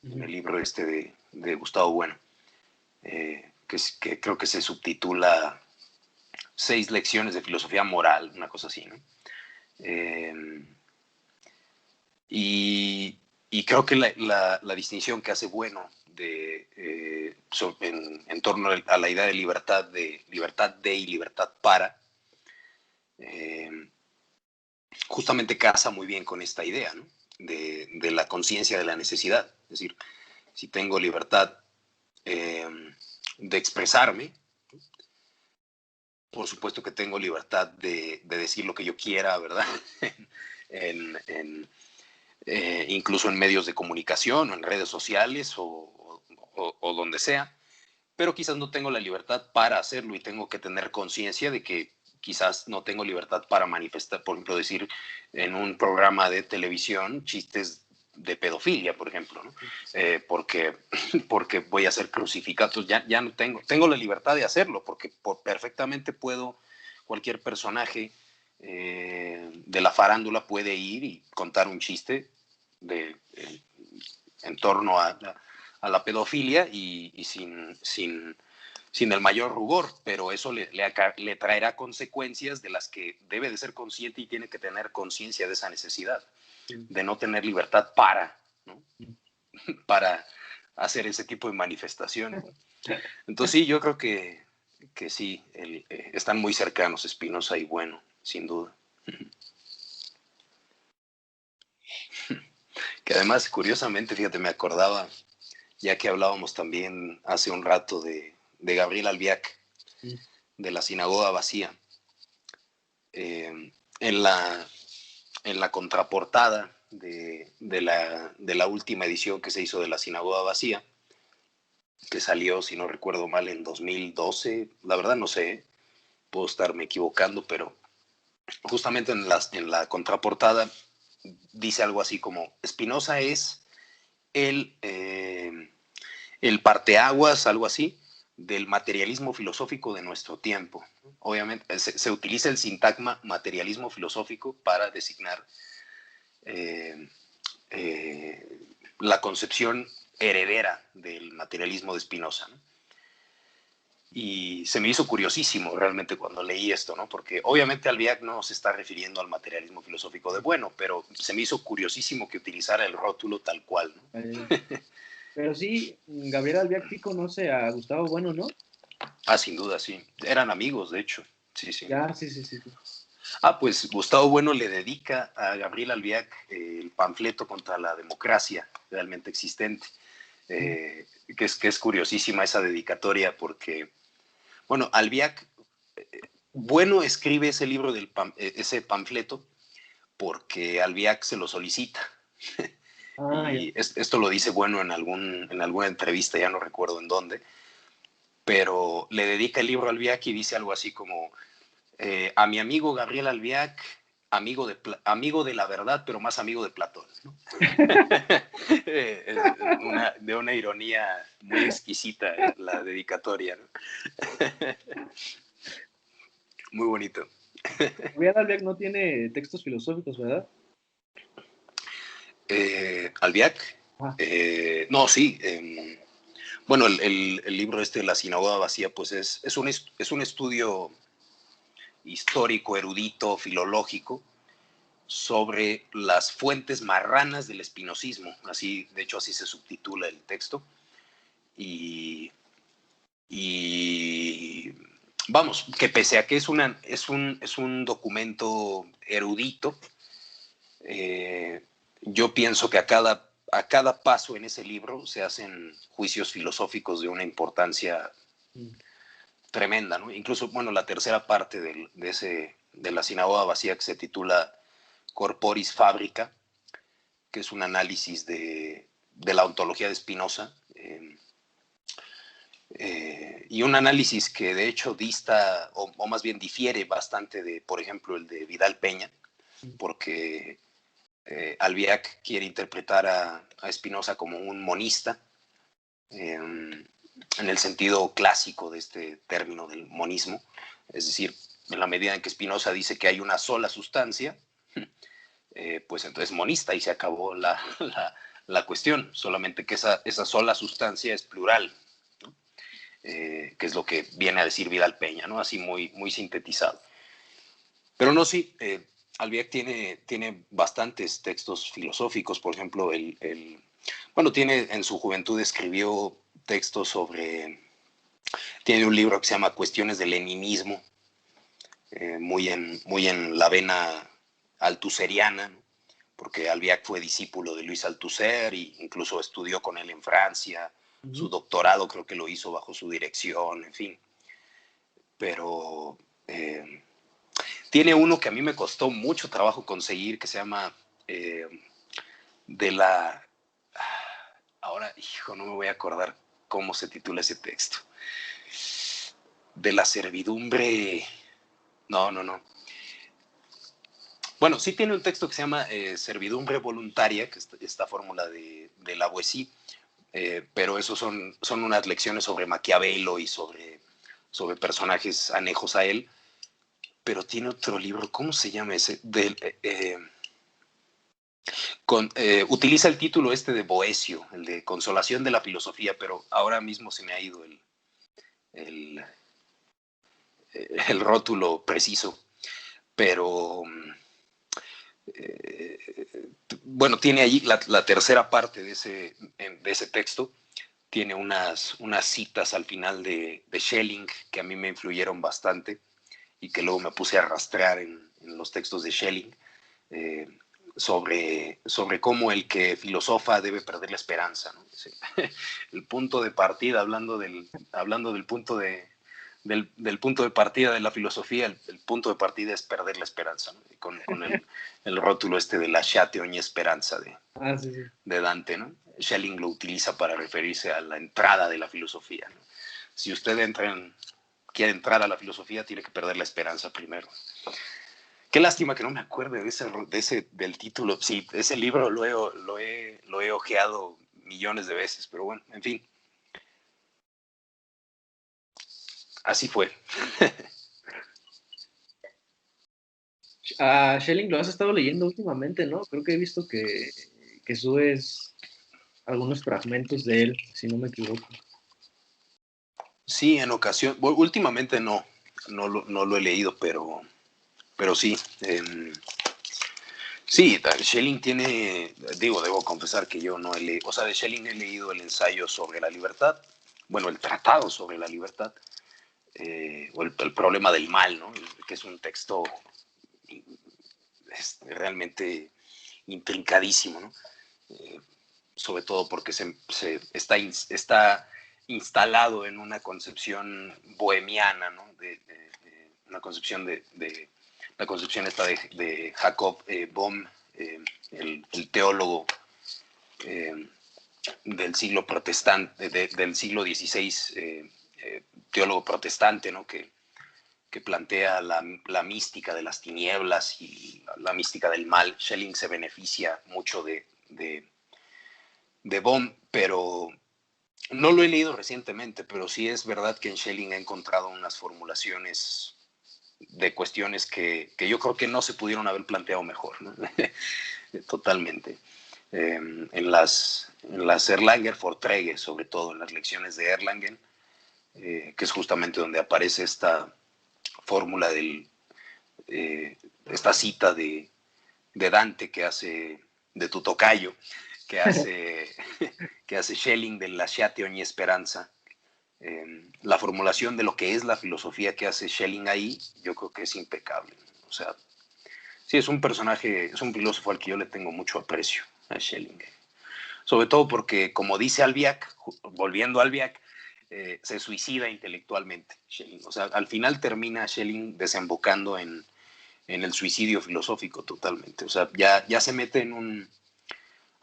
En ujú. el libro este de Gustavo Bueno, que creo que se subtitula Seis lecciones de filosofía moral, una cosa así, ¿no? Eh, y creo que la distinción que hace Bueno en torno a la idea de libertad de y libertad para, eh, justamente casa muy bien con esta idea, ¿no? De la conciencia de la necesidad. Es decir, si tengo libertad eh, de expresarme, por supuesto que tengo libertad de decir lo que yo quiera, ¿verdad? en, en, incluso en medios de comunicación o en redes sociales o donde sea, pero quizás no tengo la libertad para hacerlo y tengo que tener conciencia de que quizás no tengo libertad para manifestar, por ejemplo, decir en un programa de televisión chistes de pedofilia, por ejemplo, ¿no? Porque, porque voy a ser crucificado, ya no tengo la libertad de hacerlo, porque perfectamente puedo, cualquier personaje de la farándula puede ir y contar un chiste de, en torno a la pedofilia y sin el mayor rubor, pero eso le traerá consecuencias de las que debe de ser consciente y tiene que tener conciencia de esa necesidad, de no tener libertad ¿no? para hacer ese tipo de manifestaciones. Entonces sí, yo creo que que sí, están muy cercanos Spinoza y Bueno, sin duda. Que además, curiosamente, fíjate, me acordaba, ya que hablábamos también hace un rato de Gabriel Albiac, de la Sinagoga Vacía. En la contraportada de la última edición que se hizo de la Sinagoga Vacía, que salió, si no recuerdo mal, en 2012, la verdad no sé, puedo estarme equivocando, pero justamente en la contraportada dice algo así como: Spinoza es el parteaguas, algo así, del materialismo filosófico de nuestro tiempo. Obviamente se utiliza el sintagma materialismo filosófico para designar eh, eh, la concepción heredera del materialismo de Spinoza, ¿no? Y se me hizo curiosísimo realmente cuando leí esto, ¿no? Porque obviamente Albiac no se está refiriendo al materialismo filosófico de Bueno, pero se me hizo curiosísimo que utilizara el rótulo tal cual, ¿no? Pero sí, Gabriel Albiac sí conoce a Gustavo Bueno, ¿no? Ah, sin duda, sí. Eran amigos, de hecho. Sí, sí. Ya, sí, sí, sí, sí. Ah, pues Gustavo Bueno le dedica a Gabriel Albiac el panfleto contra la democracia realmente existente. Que es curiosísima esa dedicatoria porque, bueno, Albiac, Bueno escribe ese libro, ese panfleto, porque Albiac se lo solicita. Ah, ya. Y esto lo dice Bueno en alguna entrevista, ya no recuerdo en dónde, pero le dedica el libro a Albiac y dice algo así como: a mi amigo Gabriel Albiac, amigo de la verdad, pero más amigo de Platón, ¿no? De una ironía muy exquisita la dedicatoria, ¿no? Muy bonito. Gabriel Albiac no tiene textos filosóficos, ¿verdad? Albiac, Ah, no, sí. Bueno, el libro este, La Sinagoga Vacía, pues es un estudio histórico, erudito, filológico, sobre las fuentes marranas del espinosismo. Así, de hecho, así se subtitula el texto. Y, y vamos, que pese a que es un documento erudito, yo pienso que a cada paso en ese libro se hacen juicios filosóficos de una importancia tremenda, ¿no? Incluso, bueno, la tercera parte de la Sinagoga Vacía, que se titula Corporis Fabrica, que es un análisis de la ontología de Spinoza, y un análisis que de hecho dista, o más bien difiere bastante de, por ejemplo, el de Vidal Peña, porque Albiac quiere interpretar a Spinoza como un monista, en el sentido clásico de este término del monismo, es decir, en la medida en que Spinoza dice que hay una sola sustancia, pues entonces monista y se acabó la cuestión, solamente que esa sola sustancia es plural, ¿no? Que es lo que viene a decir Vidal Peña, ¿no? Así muy, muy sintetizado. Pero no, sí, Albiac tiene bastantes textos filosóficos, por ejemplo, bueno, en su juventud escribió textos tiene un libro que se llama Cuestiones del Leninismo, muy en la vena altuseriana, ¿no? Porque Albiac fue discípulo de Luis Althusser e incluso estudió con él en Francia, su doctorado creo que lo hizo bajo su dirección, en fin. Pero tiene uno que a mí me costó mucho trabajo conseguir, que se llama eh, de la... Ahora, hijo, no me voy a acordar cómo se titula ese texto. De la servidumbre... No, no, no. Bueno, sí tiene un texto que se llama Servidumbre Voluntaria, que es esta fórmula de Lavoisier, pero esos son unas lecciones sobre Maquiavelo y sobre personajes anejos a él. Pero tiene otro libro, ¿cómo se llama ese? Utiliza el título este de Boecio, el de Consolación de la Filosofía, pero ahora mismo se me ha ido el, el rótulo preciso. Pero bueno, tiene allí la tercera parte de ese texto, tiene unas citas al final de Schelling que a mí me influyeron bastante y que luego me puse a rastrear en los textos de Schelling, sobre cómo el que filosofa debe perder la esperanza, ¿no? El punto de partida, hablando del punto del punto de partida de la filosofía, el punto de partida es perder la esperanza, ¿no? Con el rótulo este de lasciate ogni speranza Sí, sí. de Dante, ¿no? Schelling lo utiliza para referirse a la entrada de la filosofía, ¿no? Si usted quiere entrar a la filosofía, tiene que perder la esperanza primero. Qué lástima que no me acuerde del título. Sí, ese libro lo he ojeado millones de veces, pero bueno, en fin. Así fue. A Schelling lo has estado leyendo últimamente, ¿no? Creo que he visto que subes algunos fragmentos de él, si no me equivoco. Sí, en ocasión, últimamente no lo he leído, pero sí. Sí, Schelling tiene, debo confesar que yo no he leído, o sea, de Schelling he leído el ensayo sobre la libertad, bueno, el tratado sobre la libertad, o el problema del mal, ¿no? Que es un texto realmente intrincadísimo, ¿no? Sobre todo porque está instalado en una concepción bohemiana, ¿no? Una concepción la concepción esta de Jacob Bohm, el teólogo del siglo protestante, del siglo XVI, teólogo protestante, ¿no? Que plantea la mística de las tinieblas y la mística del mal. Schelling se beneficia mucho de Bohm, pero no lo he leído recientemente, pero sí es verdad que en Schelling he encontrado unas formulaciones de cuestiones que yo creo que no se pudieron haber planteado mejor, ¿no? Totalmente. En las Erlanger Vorträge, sobre todo en las lecciones de Erlangen, que es justamente donde aparece esta fórmula esta cita de Dante que hace, de tu tocayo, que hace Schelling del lasciate ogni speranza. La formulación de lo que es la filosofía que hace Schelling ahí, yo creo que es impecable. O sea, sí, es un personaje, es un filósofo al que yo le tengo mucho aprecio, a Schelling. Sobre todo porque, como dice Albiac, volviendo a Albiac, se suicida intelectualmente Schelling. O sea, al final termina Schelling desembocando en el suicidio filosófico totalmente. O sea, ya se mete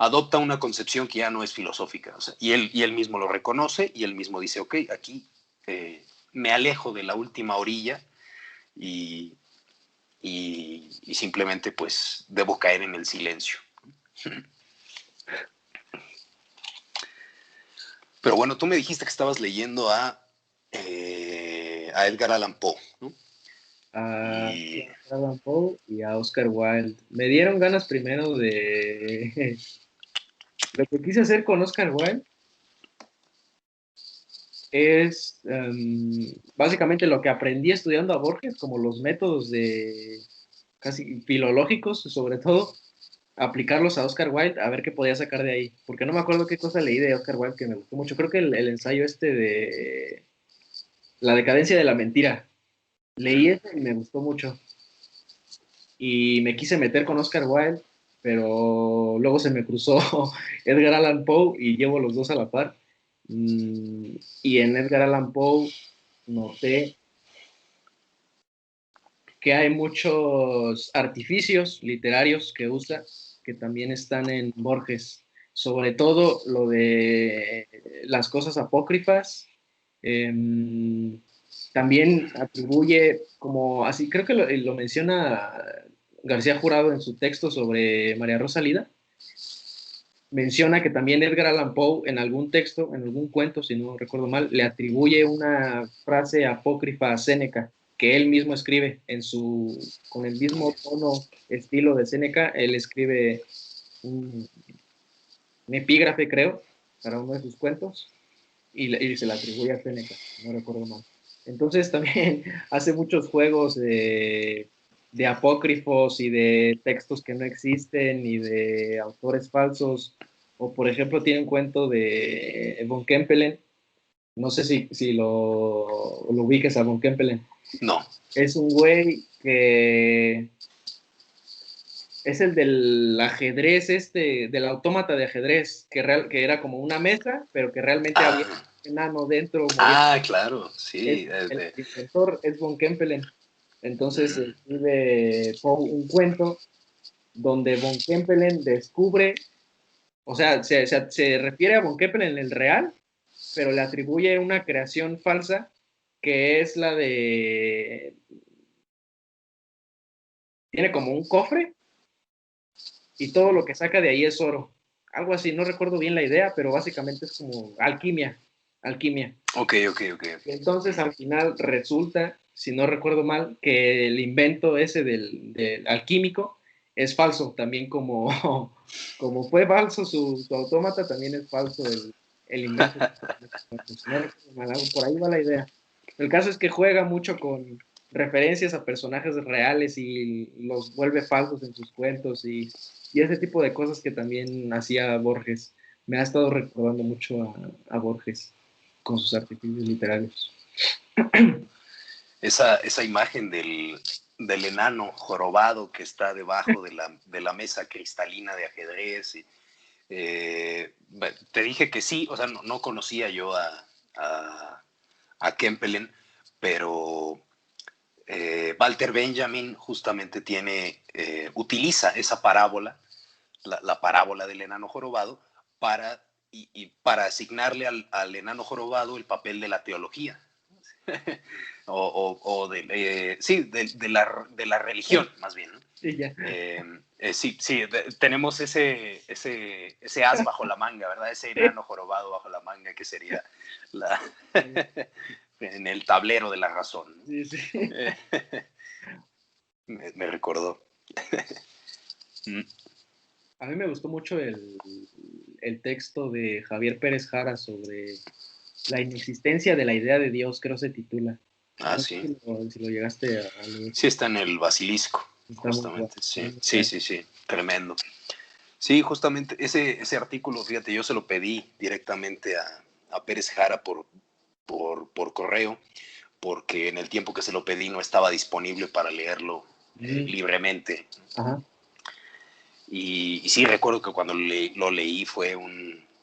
adopta una concepción que ya no es filosófica. O sea, y él mismo lo reconoce y él mismo dice, ok, aquí me alejo de la última orilla y simplemente pues debo caer en el silencio. Pero bueno, tú me dijiste que estabas leyendo a Edgar Allan Poe, ¿no? A Allan Poe y a Oscar Wilde. Me dieron ganas primero de lo que quise hacer con Oscar Wilde es básicamente lo que aprendí estudiando a Borges, como los métodos de casi filológicos, sobre todo, aplicarlos a Oscar Wilde, a ver qué podía sacar de ahí. Porque no me acuerdo qué cosa leí de Oscar Wilde que me gustó mucho. Creo que el ensayo este de La decadencia de la mentira. Leí ese y me gustó mucho. Y me quise meter con Oscar Wilde, pero luego se me cruzó Edgar Allan Poe y llevo los dos a la par. Y en Edgar Allan Poe noté que hay muchos artificios literarios que usa que también están en Borges, sobre todo lo de las cosas apócrifas. También atribuye como así, creo que lo menciona García Jurado en su texto sobre María Rosalida, menciona que también Edgar Allan Poe en algún texto, en algún cuento, si no recuerdo mal, le atribuye una frase apócrifa a Séneca que él mismo escribe con el mismo tono, estilo de Séneca, él escribe un epígrafe, creo, para uno de sus cuentos y se le atribuye a Séneca, no recuerdo mal. Entonces también hace muchos juegos de apócrifos y de textos que no existen y de autores falsos O por ejemplo tiene un cuento de Von Kempelen, no sé si lo ubiques a Von Kempelen. No. Es un güey que es el del ajedrez, del autómata de ajedrez, que era como una mesa, pero que realmente había un enano dentro moviendo. Claro, sí. El inventor es Von Kempelen. Entonces escribe un cuento donde Von Kempelen descubre, o sea, se refiere a Von Kempelen en el real, pero le atribuye una creación falsa que es la de... Tiene como un cofre y todo lo que saca de ahí es oro. Algo así, no recuerdo bien la idea, pero básicamente es como alquimia. Ok. Entonces al final resulta, si no recuerdo mal, que el invento ese del alquímico es falso, también como, como fue falso su autómata, también es falso el invento. Si no recuerdo mal, por ahí va la idea. El caso es que juega mucho con referencias a personajes reales y los vuelve falsos en sus cuentos y ese tipo de cosas que también hacía Borges. Me ha estado recordando mucho a Borges con sus artificios literarios. Esa imagen del enano jorobado que está debajo de la mesa cristalina de ajedrez. Te dije que sí, o sea, no conocía yo a Kempelen, pero Walter Benjamin justamente utiliza esa parábola, la parábola del enano jorobado, para asignarle al enano jorobado el papel de la teología. Sí, de la religión, más bien, ¿no? Sí, ya. Sí, tenemos ese as bajo la manga, ¿verdad? Ese enano jorobado bajo la manga que sería en el tablero de la razón. Sí, sí. Me recordó. A mí me gustó mucho el texto de Javier Pérez Jara sobre la inexistencia de la idea de Dios, creo se titula. No sé Sí. si lo llegaste a leer. Sí, está en el basilisco, Está muy justamente. bueno. Sí, tremendo. Sí, justamente ese artículo, fíjate, yo se lo pedí directamente a Pérez Jara por correo, porque en el tiempo que se lo pedí no estaba disponible para leerlo libremente. Ajá. Y sí, recuerdo que cuando lo leí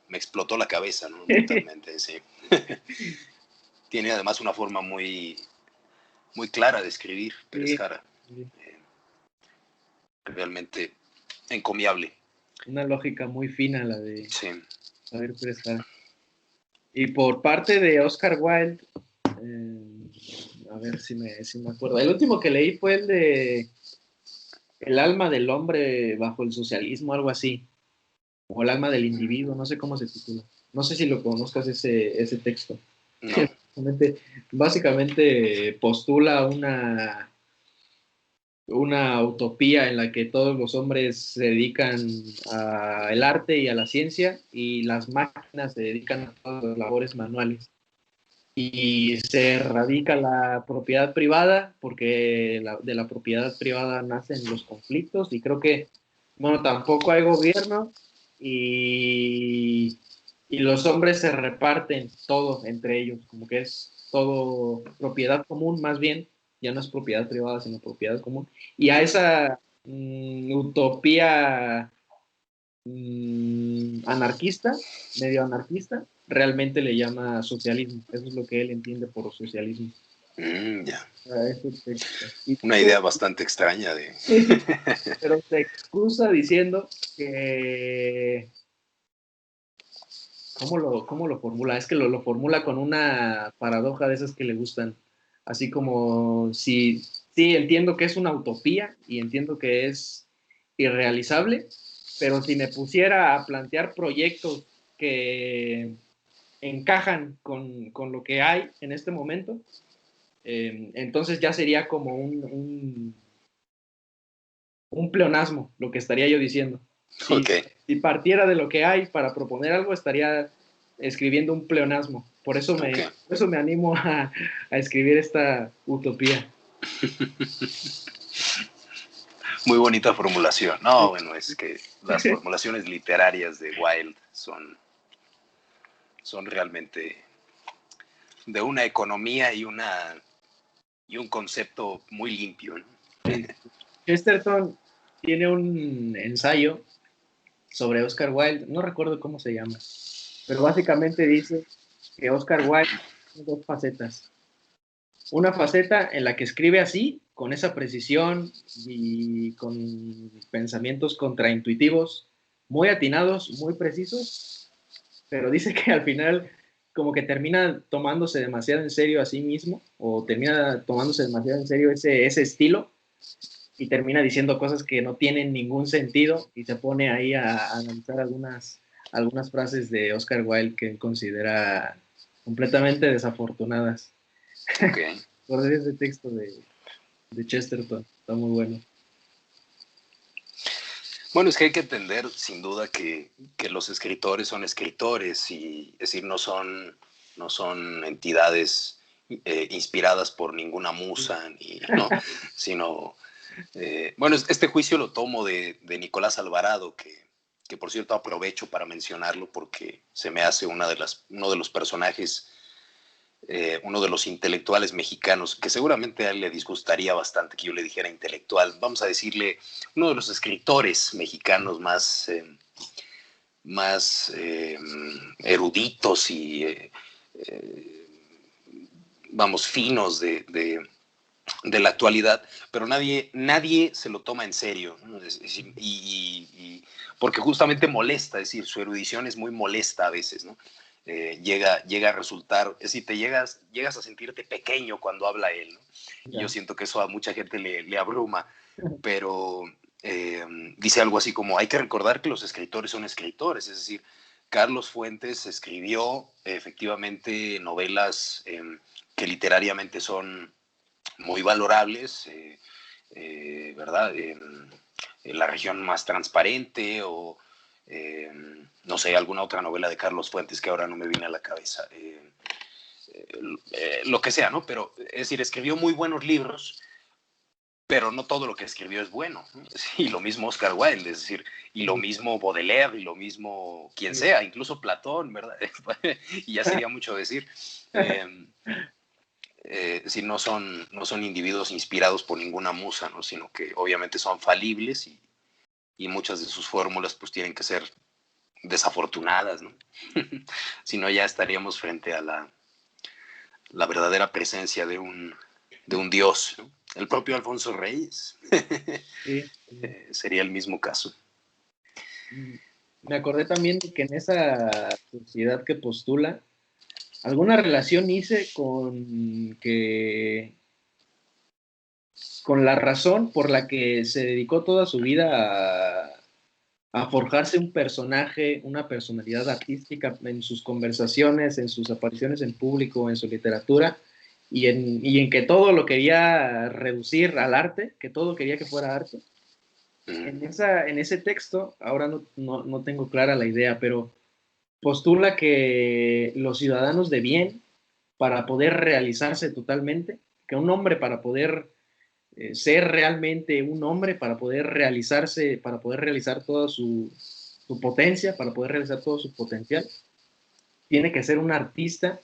me explotó la cabeza, ¿no? Totalmente, sí. Tiene además una forma muy, muy clara de escribir, Pérez Sí, Jara. sí. Realmente encomiable. Una lógica muy fina la de Sí. Javier Pérez Jara. Y por parte de Oscar Wilde, a ver si me acuerdo. El último que leí fue el de El alma del hombre bajo el socialismo, algo así. O el alma del individuo, no sé cómo se titula. No sé si lo conozcas ese texto. No. Básicamente postula una utopía en la que todos los hombres se dedican al arte y a la ciencia y las máquinas se dedican a todas las labores manuales. Y se erradica la propiedad privada porque de la propiedad privada nacen los conflictos y creo que, bueno, tampoco hay gobierno y, y los hombres se reparten todo entre ellos, como que es todo propiedad común más bien, ya no es propiedad privada, sino propiedad común. Y a esa utopía anarquista, medio anarquista, realmente le llama socialismo. Eso es lo que él entiende por socialismo. Ya. Ese texto. Y Una idea bastante extraña de... pero se excusa diciendo que... cómo lo formula? Es que lo formula con una paradoja de esas que le gustan. Así como si... Sí, entiendo que es una utopía y entiendo que es irrealizable, pero si me pusiera a plantear proyectos que encajan con lo que hay en este momento, entonces ya sería como un pleonasmo, lo que estaría yo diciendo. Ok. Si partiera de lo que hay para proponer algo, estaría escribiendo un pleonasmo. Ok. Por eso me animo a escribir esta utopía. Muy bonita formulación. No, bueno, es que las formulaciones literarias de Wilde son realmente de una economía y un concepto muy limpio, ¿no? Sí. Chesterton tiene un ensayo sobre Oscar Wilde, no recuerdo cómo se llama, pero básicamente dice que Oscar Wilde tiene dos facetas. Una faceta en la que escribe así, con esa precisión y con pensamientos contraintuitivos, muy atinados, muy precisos, pero dice que al final como que termina tomándose demasiado en serio a sí mismo, o termina tomándose demasiado en serio ese estilo, y termina diciendo cosas que no tienen ningún sentido, y se pone ahí a analizar algunas frases de Oscar Wilde que él considera completamente desafortunadas. Okay. Por ese texto de Chesterton, está muy bueno. Bueno, es que hay que entender sin duda que los escritores son escritores, y es decir, no son entidades inspiradas por ninguna musa, ¿no? Sino, bueno, este juicio lo tomo de Nicolás Alvarado, que por cierto aprovecho para mencionarlo porque se me hace uno de los personajes, uno de los intelectuales mexicanos, que seguramente a él le disgustaría bastante que yo le dijera intelectual, vamos a decirle uno de los escritores mexicanos más eruditos y, vamos, finos de la actualidad, pero nadie se lo toma en serio, ¿no? Porque justamente molesta, es decir, su erudición es muy molesta a veces, ¿no? Llega a resultar, es decir, llegas a sentirte pequeño cuando habla él, ¿no? Y yo siento que eso a mucha gente le abruma, pero dice algo así como, hay que recordar que los escritores son escritores, es decir, Carlos Fuentes escribió efectivamente novelas que literariamente son muy valorables, ¿verdad? En La región más transparente, o no sé, alguna otra novela de Carlos Fuentes que ahora no me viene a la cabeza. Lo que sea, ¿no? Pero, es decir, escribió muy buenos libros, pero no todo lo que escribió es bueno, ¿no? Y lo mismo Oscar Wilde, es decir, y lo mismo Baudelaire, y lo mismo quien sea, incluso Platón, ¿verdad? Y ya sería mucho decir. Si no son individuos inspirados por ninguna musa, ¿no? Sino que obviamente son falibles, y muchas de sus fórmulas pues tienen que ser desafortunadas, ¿no? Si no, ya estaríamos frente a la verdadera presencia de un dios, ¿no? El propio Alfonso Reyes Sí. sería el mismo caso. Me acordé también de que en esa sociedad que postula, alguna relación hice con la razón por la que se dedicó toda su vida a forjarse un personaje, una personalidad artística en sus conversaciones, en sus apariciones en público, en su literatura, y en que todo lo quería reducir al arte, que todo quería que fuera arte. En ese texto, ahora no tengo clara la idea, pero postula que los ciudadanos de bien, para poder realizarse totalmente, que un hombre para poder ser realmente un hombre, para poder realizarse, para poder realizar toda su potencia, para poder realizar todo su potencial, tiene que ser un artista,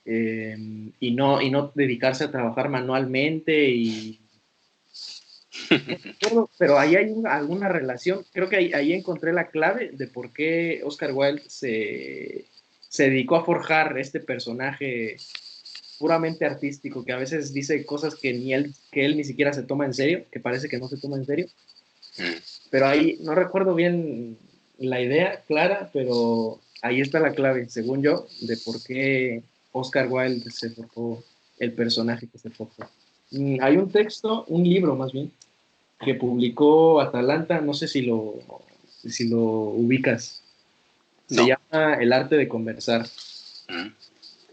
y no dedicarse a trabajar manualmente pero ahí hay alguna relación. Creo que ahí encontré la clave de por qué Oscar Wilde se dedicó a forjar este personaje puramente artístico, que a veces dice cosas que él ni siquiera se toma en serio, que parece que no se toma en serio. Pero ahí no recuerdo bien la idea clara, pero ahí está la clave, según yo, de por qué Oscar Wilde se forjó el personaje que se forjó. Hay un texto, un libro más bien, que publicó Atalanta, no sé si lo ubicas. Se No. llama El arte de conversar,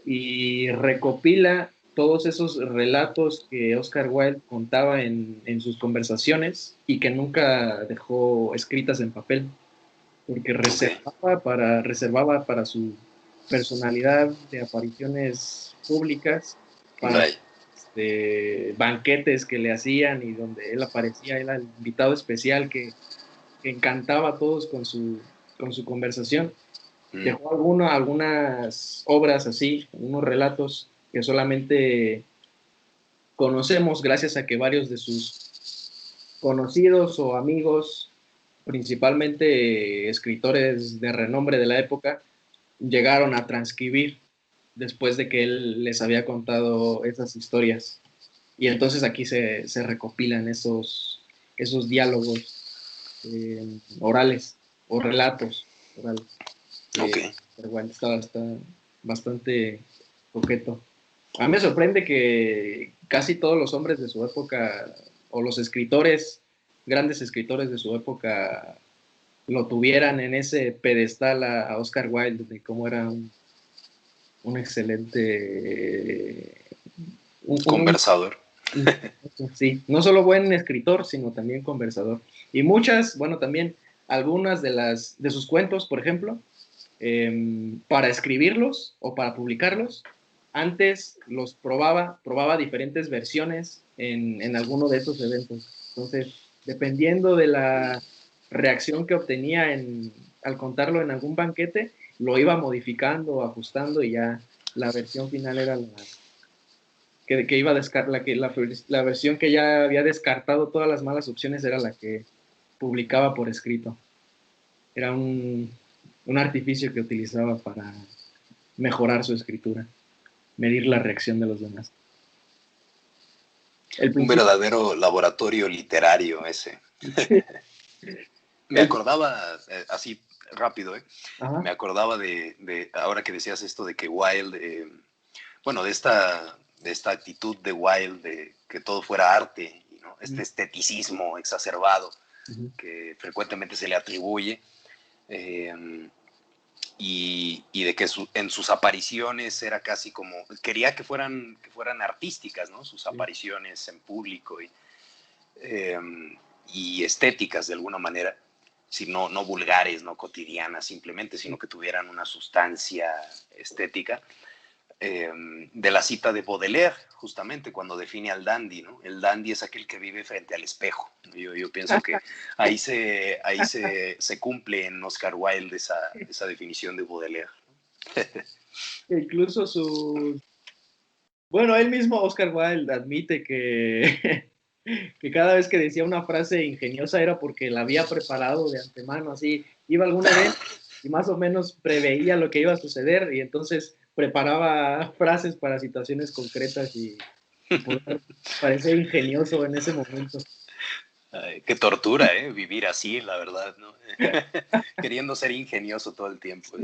y recopila todos esos relatos que Oscar Wilde contaba en sus conversaciones y que nunca dejó escritas en papel, porque Okay. reservaba para su personalidad de apariciones públicas, para Right. banquetes que le hacían y donde él aparecía, él era el invitado especial que encantaba a todos con su conversación. Dejó algunas obras así, unos relatos que solamente conocemos gracias a que varios de sus conocidos o amigos, principalmente escritores de renombre de la época, llegaron a transcribir después de que él les había contado esas historias. Y entonces aquí se recopilan esos diálogos orales o relatos orales. Ok. Pero bueno, está bastante coqueto. A mí me sorprende que casi todos los hombres de su época, o los escritores, grandes escritores de su época, lo tuvieran en ese pedestal a Oscar Wilde, de cómo era un excelente... Conversador. Sí, no solo buen escritor, sino también conversador. Y muchas, bueno, también algunas de sus cuentos, por ejemplo, para escribirlos o para publicarlos, antes los probaba diferentes versiones en alguno de esos eventos. Entonces, dependiendo de la reacción que obtenía al contarlo en algún banquete, lo iba modificando, ajustando y ya la versión final era que iba a la versión que ya había descartado todas las malas opciones era la que publicaba por escrito. Era un artificio que utilizaba para mejorar su escritura, medir la reacción de los demás. Un verdadero laboratorio literario ese. Me acordaba, así rápido, me acordaba de, ahora que decías esto de que Wilde, bueno, de esta actitud de Wilde de que todo fuera arte, ¿no? Este esteticismo exacerbado que frecuentemente se le atribuye, y de que en sus apariciones era casi como, quería que fueran artísticas, ¿no? Sus apariciones en público y estéticas de alguna manera, no vulgares, no cotidianas simplemente, sino que tuvieran una sustancia estética. De la cita de Baudelaire, justamente cuando define al dandy, ¿no? El dandy es aquel que vive frente al espejo. Yo pienso que ahí se cumple en Oscar Wilde esa definición de Baudelaire. Incluso bueno, él mismo, Oscar Wilde, admite que cada vez que decía una frase ingeniosa era porque la había preparado de antemano, así, iba a algún evento y más o menos preveía lo que iba a suceder y entonces preparaba frases para situaciones concretas y poder parecer ingenioso en ese momento. Ay, qué tortura, vivir así, la verdad, ¿no? Queriendo ser ingenioso todo el tiempo.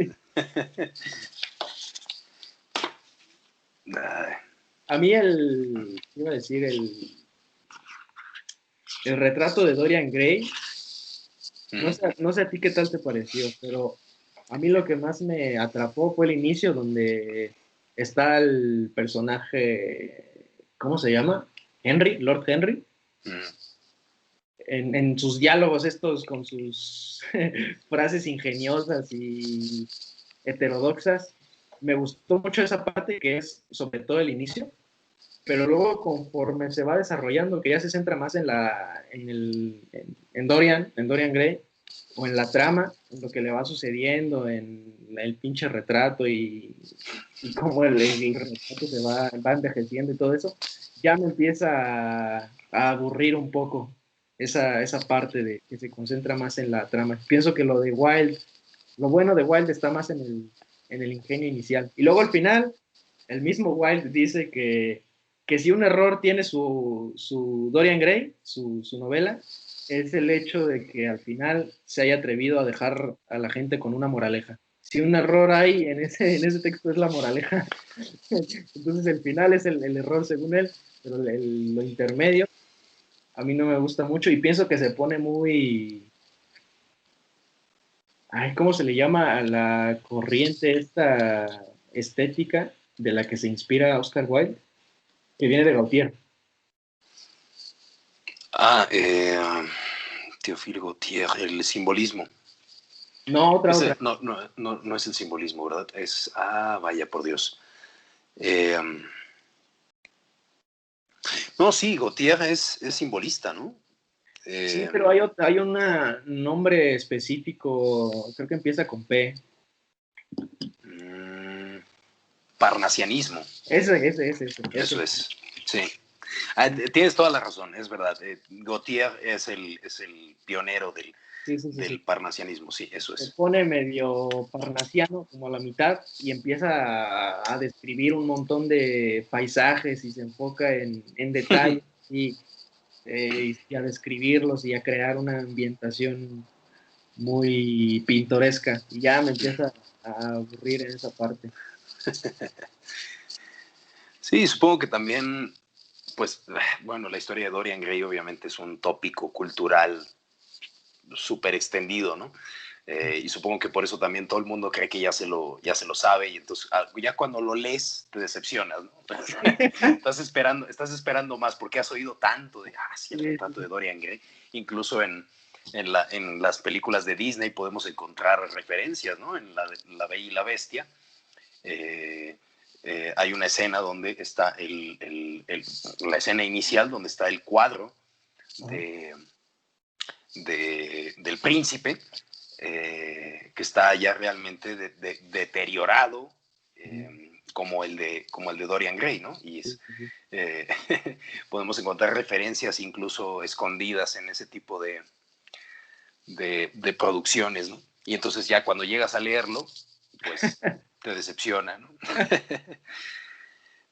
A mí iba a decir, el retrato de Dorian Gray, no sé a ti qué tal te pareció, pero a mí lo que más me atrapó fue el inicio donde está el personaje, ¿cómo se llama? Lord Henry. En sus diálogos estos con sus frases ingeniosas y heterodoxas, me gustó mucho esa parte que es sobre todo el inicio, pero luego conforme se va desarrollando, que ya se centra más en Dorian Gray, o en la trama, en lo que le va sucediendo, en el pinche retrato y cómo el retrato se va envejeciendo y todo eso, ya me empieza a aburrir un poco esa parte de que se concentra más en la trama. Pienso que lo bueno de Wilde está más en el ingenio inicial. Y luego al final, el mismo Wilde dice que si un error tiene su Dorian Gray, su novela, es el hecho de que al final se haya atrevido a dejar a la gente con una moraleja. Si un error hay en ese texto es la moraleja. Entonces el final es el error según él, pero lo intermedio a mí no me gusta mucho y pienso que se pone muy... Ay, ¿cómo se le llama a la corriente esta estética de la que se inspira Oscar Wilde? Que viene de Gautier. Théophile Gautier, el simbolismo. No, otra. No es el simbolismo, ¿verdad? Vaya, por Dios. No, sí, Gautier es simbolista, ¿no? Sí, pero hay un nombre específico, creo que empieza con P. parnasianismo. Ese. Eso es, sí. Tienes toda la razón, es verdad. Gautier es el pionero del parnasianismo, sí, eso Se es. pone medio parnasiano, como a la mitad, y empieza a describir un montón de paisajes y se enfoca en detalles y a describirlos y a crear una ambientación muy pintoresca. Y ya me empieza a aburrir en esa parte. Sí, supongo que también, pues, bueno, la historia de Dorian Gray obviamente es un tópico cultural súper extendido, ¿no? Y supongo que por eso también todo el mundo cree que ya se lo sabe y entonces ya cuando lo lees te decepcionas, ¿no? estás esperando más porque has oído tanto de, sí, el retrato de Dorian Gray. Incluso en las películas de Disney podemos encontrar referencias, ¿no? En La Bella y la Bestia. Hay una escena donde está la escena inicial donde está el cuadro del príncipe, que está ya realmente deteriorado, como el de Dorian Gray, ¿no? Y podemos encontrar referencias incluso escondidas en ese tipo de producciones, ¿no? Y entonces ya cuando llegas a leerlo, pues te decepciona, ¿no?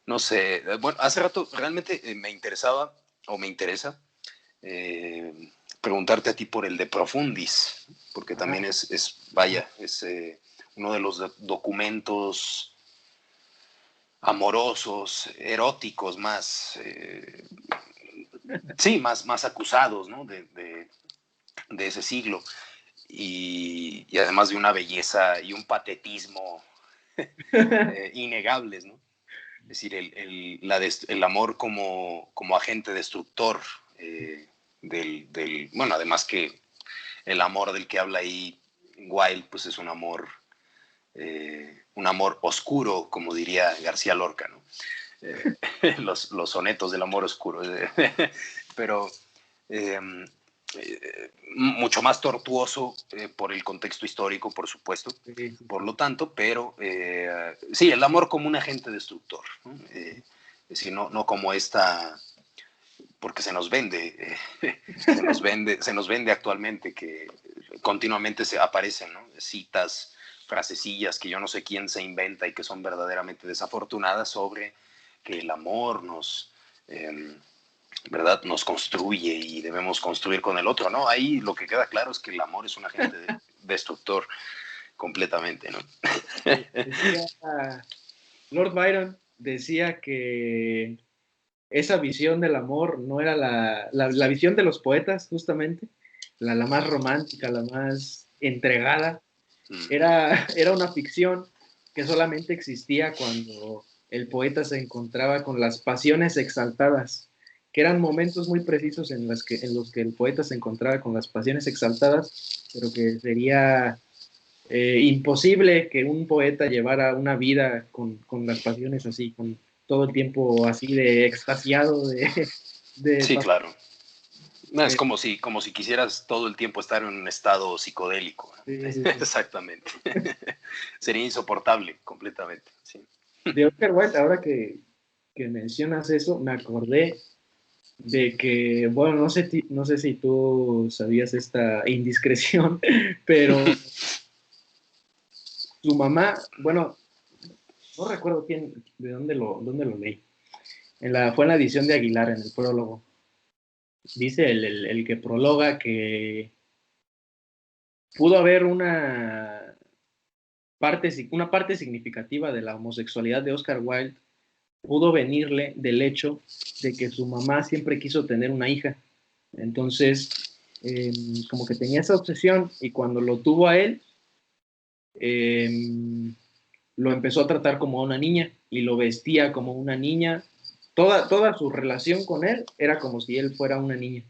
No sé, bueno, hace rato realmente me interesaba, o me interesa, preguntarte a ti por el de Profundis, porque también es uno de los documentos amorosos, eróticos más, más acusados, ¿no? de ese siglo, y además de una belleza y un patetismo innegables, ¿no? Es decir, el amor como agente destructor bueno, además que el amor del que habla ahí Wilde, pues es un amor oscuro, como diría García Lorca, ¿no? Los sonetos del amor oscuro. Pero mucho más tortuoso por el contexto histórico, por supuesto, por lo tanto, pero sí, el amor como un agente destructor, ¿no? Es decir, no como esta, porque se nos vende, se nos vende actualmente, que continuamente se aparecen, ¿no? Citas, frasecillas que yo no sé quién se inventa y que son verdaderamente desafortunadas sobre que el amor ¿verdad? Nos construye y debemos construir con el otro, ¿no? Ahí lo que queda claro es que el amor es un agente destructor completamente, ¿no? Lord Byron decía que esa visión del amor no era la visión de los poetas, justamente, la más romántica, la más entregada, era una ficción que solamente existía cuando el poeta se encontraba con las pasiones exaltadas, que eran momentos muy precisos en los que el poeta se encontraba con las pasiones exaltadas, pero que sería imposible que un poeta llevara una vida con las pasiones así, con todo el tiempo así de extasiado, sí, claro. No, es como si quisieras todo el tiempo estar en un estado psicodélico. Sí. Exactamente. Sería insoportable completamente. Sí. De Oscar Wilde, ahora que mencionas eso, me acordé de que, bueno, no sé si tú sabías esta indiscreción, pero su mamá, bueno, no recuerdo de dónde lo leí. Fue en la edición de Aguilar, en el prólogo. Dice el que prologa que pudo haber una parte significativa de la homosexualidad de Oscar Wilde, pudo venirle del hecho de que su mamá siempre quiso tener una hija. Entonces, como que tenía esa obsesión y cuando lo tuvo a él, lo empezó a tratar como a una niña y lo vestía como una niña. Toda su relación con él era como si él fuera una niña.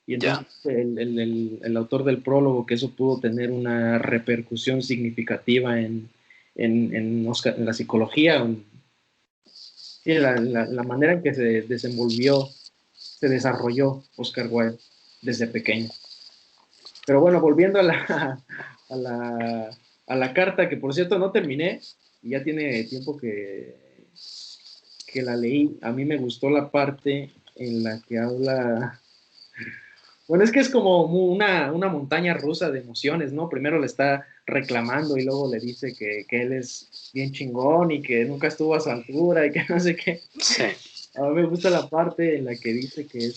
Y entonces el autor del prólogo, que eso pudo tener una repercusión significativa en la psicología, sí, la manera en que se desenvolvió, se desarrolló Oscar Wilde desde pequeño. Pero bueno, volviendo a la carta, que por cierto no terminé, y ya tiene tiempo que la leí. A mí me gustó la parte en la que habla. Bueno, es que es como una montaña rusa de emociones, ¿no? Primero le está reclamando y luego le dice que él es bien chingón y que nunca estuvo a su altura y que no sé qué. Sí. A mí me gusta la parte en la que dice que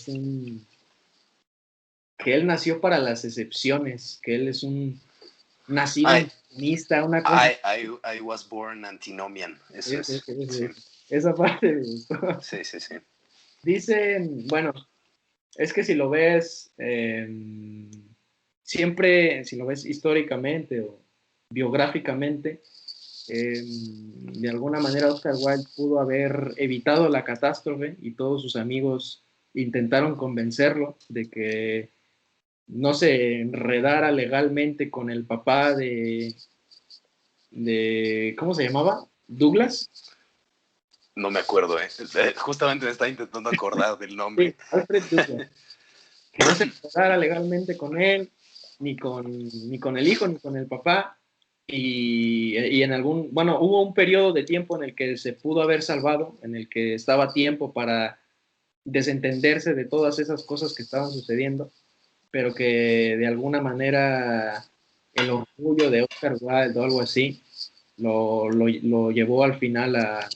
él nació para las excepciones, que él es un nacido I, antinomista, una cosa. I was born antinomian. Eso Ese, es. ese, ese, Sí, ese. Esa parte me gustó. sí, sí, sí. Dicen, bueno, es que si lo ves, siempre, si lo ves históricamente o biográficamente, de alguna manera Oscar Wilde pudo haber evitado la catástrofe y todos sus amigos intentaron convencerlo de que no se enredara legalmente con el papá de ¿cómo se llamaba? Douglas. No me acuerdo, ¿eh? Justamente me estaba intentando acordar del Sí, nombre. Alfred Douglas. Que no se enredara legalmente con él, ni con el hijo, ni con el papá. Y en algún, bueno, hubo un periodo de tiempo en el que se pudo haber salvado, en el que estaba a tiempo para desentenderse de todas esas cosas que estaban sucediendo, pero que de alguna manera el orgullo de Oscar Wilde o algo así lo llevó al final a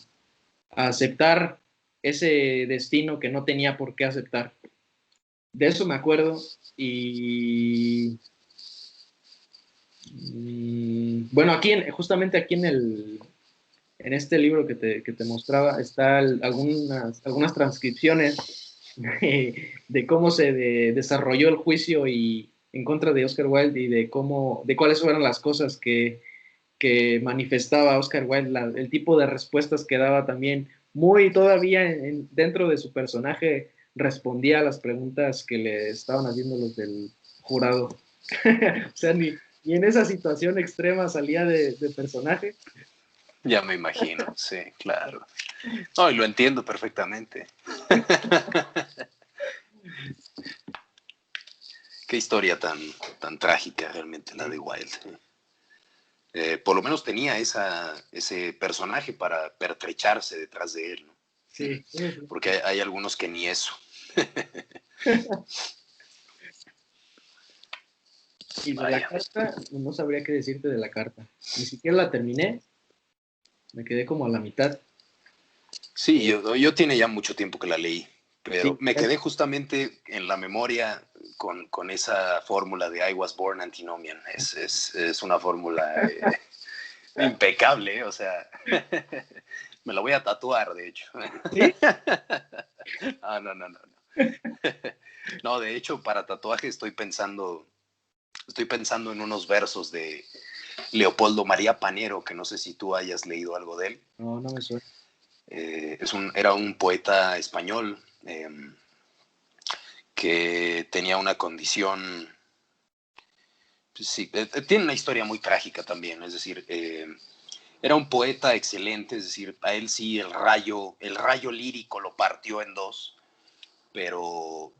aceptar ese destino que no tenía por qué aceptar. De eso me acuerdo y bueno, justamente aquí en este libro que te mostraba, está algunas transcripciones de cómo se desarrolló el juicio en contra de Oscar Wilde y de cuáles fueron las cosas que manifestaba Oscar Wilde, el tipo de respuestas que daba también, muy todavía dentro de su personaje, respondía a las preguntas que le estaban haciendo los del jurado. O sea, ni en esa situación extrema salía de personaje. Ya me imagino, sí, claro. No, y lo entiendo perfectamente. Qué historia tan trágica realmente la de Wilde. Por lo menos tenía ese personaje para pertrecharse detrás de él, ¿no? Sí, eso sí. Porque hay algunos que ni eso. Y de la Vaya. carta, no sabría qué decirte de la carta. Ni siquiera la terminé, me quedé como a la mitad. Sí, yo tiene ya mucho tiempo que la leí, pero Sí, me quedé justamente en la memoria con esa fórmula de I was born antinomian. Es una fórmula impecable, ¿eh? O sea, me la voy a tatuar, de hecho. ¿sí? Ah, no, no, no, no. No, de hecho, para tatuaje estoy pensando en unos versos de Leopoldo María Panero, que no sé si tú hayas leído algo de él. No, no me suena. Era un poeta español que tenía una condición, pues sí, tiene una historia muy trágica también, es decir, era un poeta excelente, es decir, a él sí el rayo lírico lo partió en dos, pero,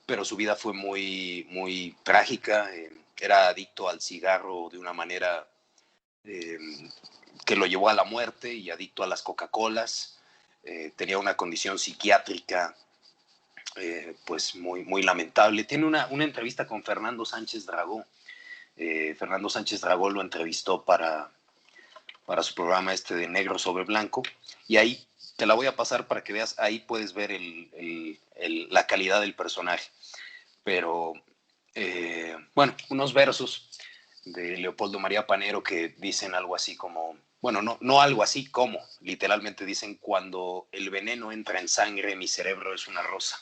pero su vida fue muy, muy trágica, era adicto al cigarro de una manera eh, que lo llevó a la muerte y adicto a las Coca-Colas, tenía una condición psiquiátrica pues muy, muy lamentable. Tiene una entrevista con Fernando Sánchez Dragó. Fernando Sánchez Dragó lo entrevistó para su programa este de Negro sobre Blanco, y ahí te la voy a pasar para que veas, ahí puedes ver la calidad del personaje. Pero, bueno, unos versos de Leopoldo María Panero que dicen algo así como, bueno, no algo así como, literalmente dicen, cuando el veneno entra en sangre, mi cerebro es una rosa.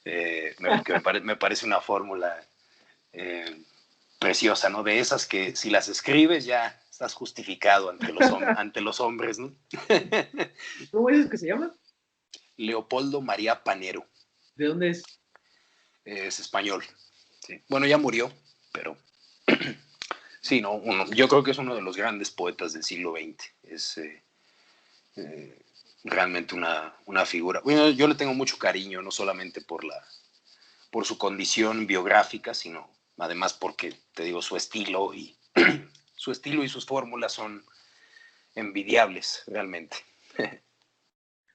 Me parece una fórmula eh, preciosa, ¿no? De esas que si las escribes ya estás justificado ante los hombres, ¿no? ¿Cómo dices que se llama? Leopoldo María Panero, ¿De dónde es? es español. Sí. Bueno, ya murió, pero sí, no, yo creo que es uno de los grandes poetas del siglo XX. Es eh, realmente una figura. Bueno, yo le tengo mucho cariño, no solamente por su condición biográfica, sino además porque, te digo, su estilo y sus fórmulas son envidiables realmente.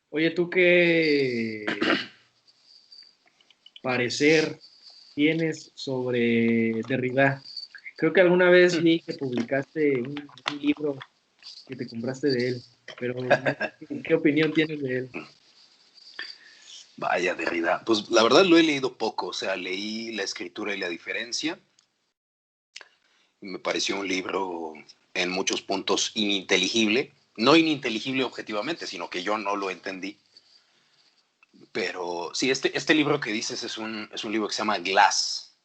Oye, ¿tú qué parecer tienes sobre Derrida? Creo que alguna vez vi que publicaste un libro que te compraste de él, pero no sé qué opinión tienes de él. Vaya, Derrida. Pues la verdad lo he leído poco, o sea, leí La escritura y la diferencia. Me pareció un libro en muchos puntos ininteligible. No ininteligible objetivamente, sino que yo no lo entendí. Pero sí, este libro que dices es un libro que se llama Glass,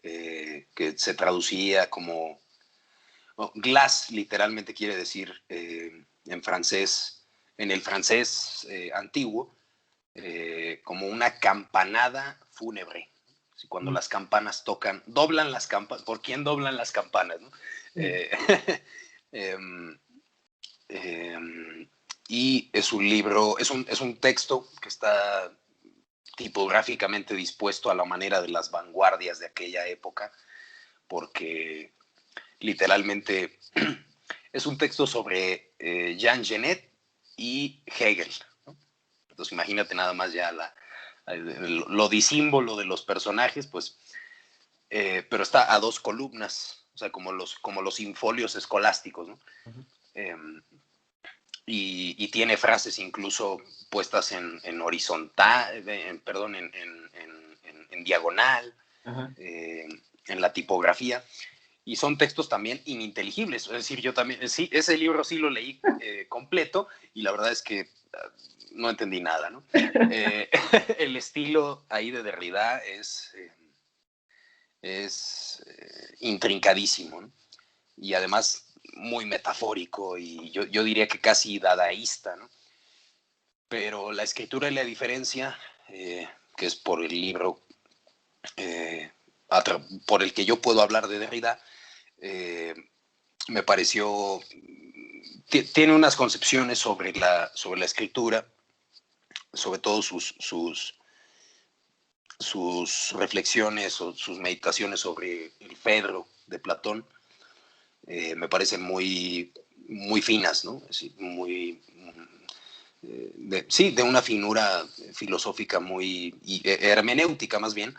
que se traducía como... Bueno, glass literalmente quiere decir en francés, en el francés antiguo, como una campanada fúnebre. Cuando las campanas tocan, doblan las campanas. ¿Por quién doblan las campanas? ¿No? Eh, y es un libro, es un texto que está tipográficamente dispuesto a la manera de las vanguardias de aquella época, porque literalmente es un texto sobre Jean Genet y Hegel, ¿no? Entonces imagínate nada más ya lo disímbolo de los personajes, pues, pero está a dos columnas, o sea, como los infolios escolásticos, ¿no? Y tiene frases incluso puestas en horizontal, perdón, en diagonal, en la tipografía. Y son textos también ininteligibles. Es decir, yo también, sí, ese libro sí lo leí completo y la verdad es que no entendí nada, ¿no? El estilo ahí de Derrida es intrincadísimo, ¿no? Y además muy metafórico y yo diría que casi dadaísta, ¿no? Pero La escritura y la diferencia, que es por el libro por el que yo puedo hablar de Derrida, me pareció, tiene unas concepciones sobre la escritura, sobre todo sus reflexiones o sus meditaciones sobre el Fedro de Platón, me parecen muy, muy finas, ¿no? Es decir, muy, sí, de una finura filosófica muy, y hermenéutica más bien,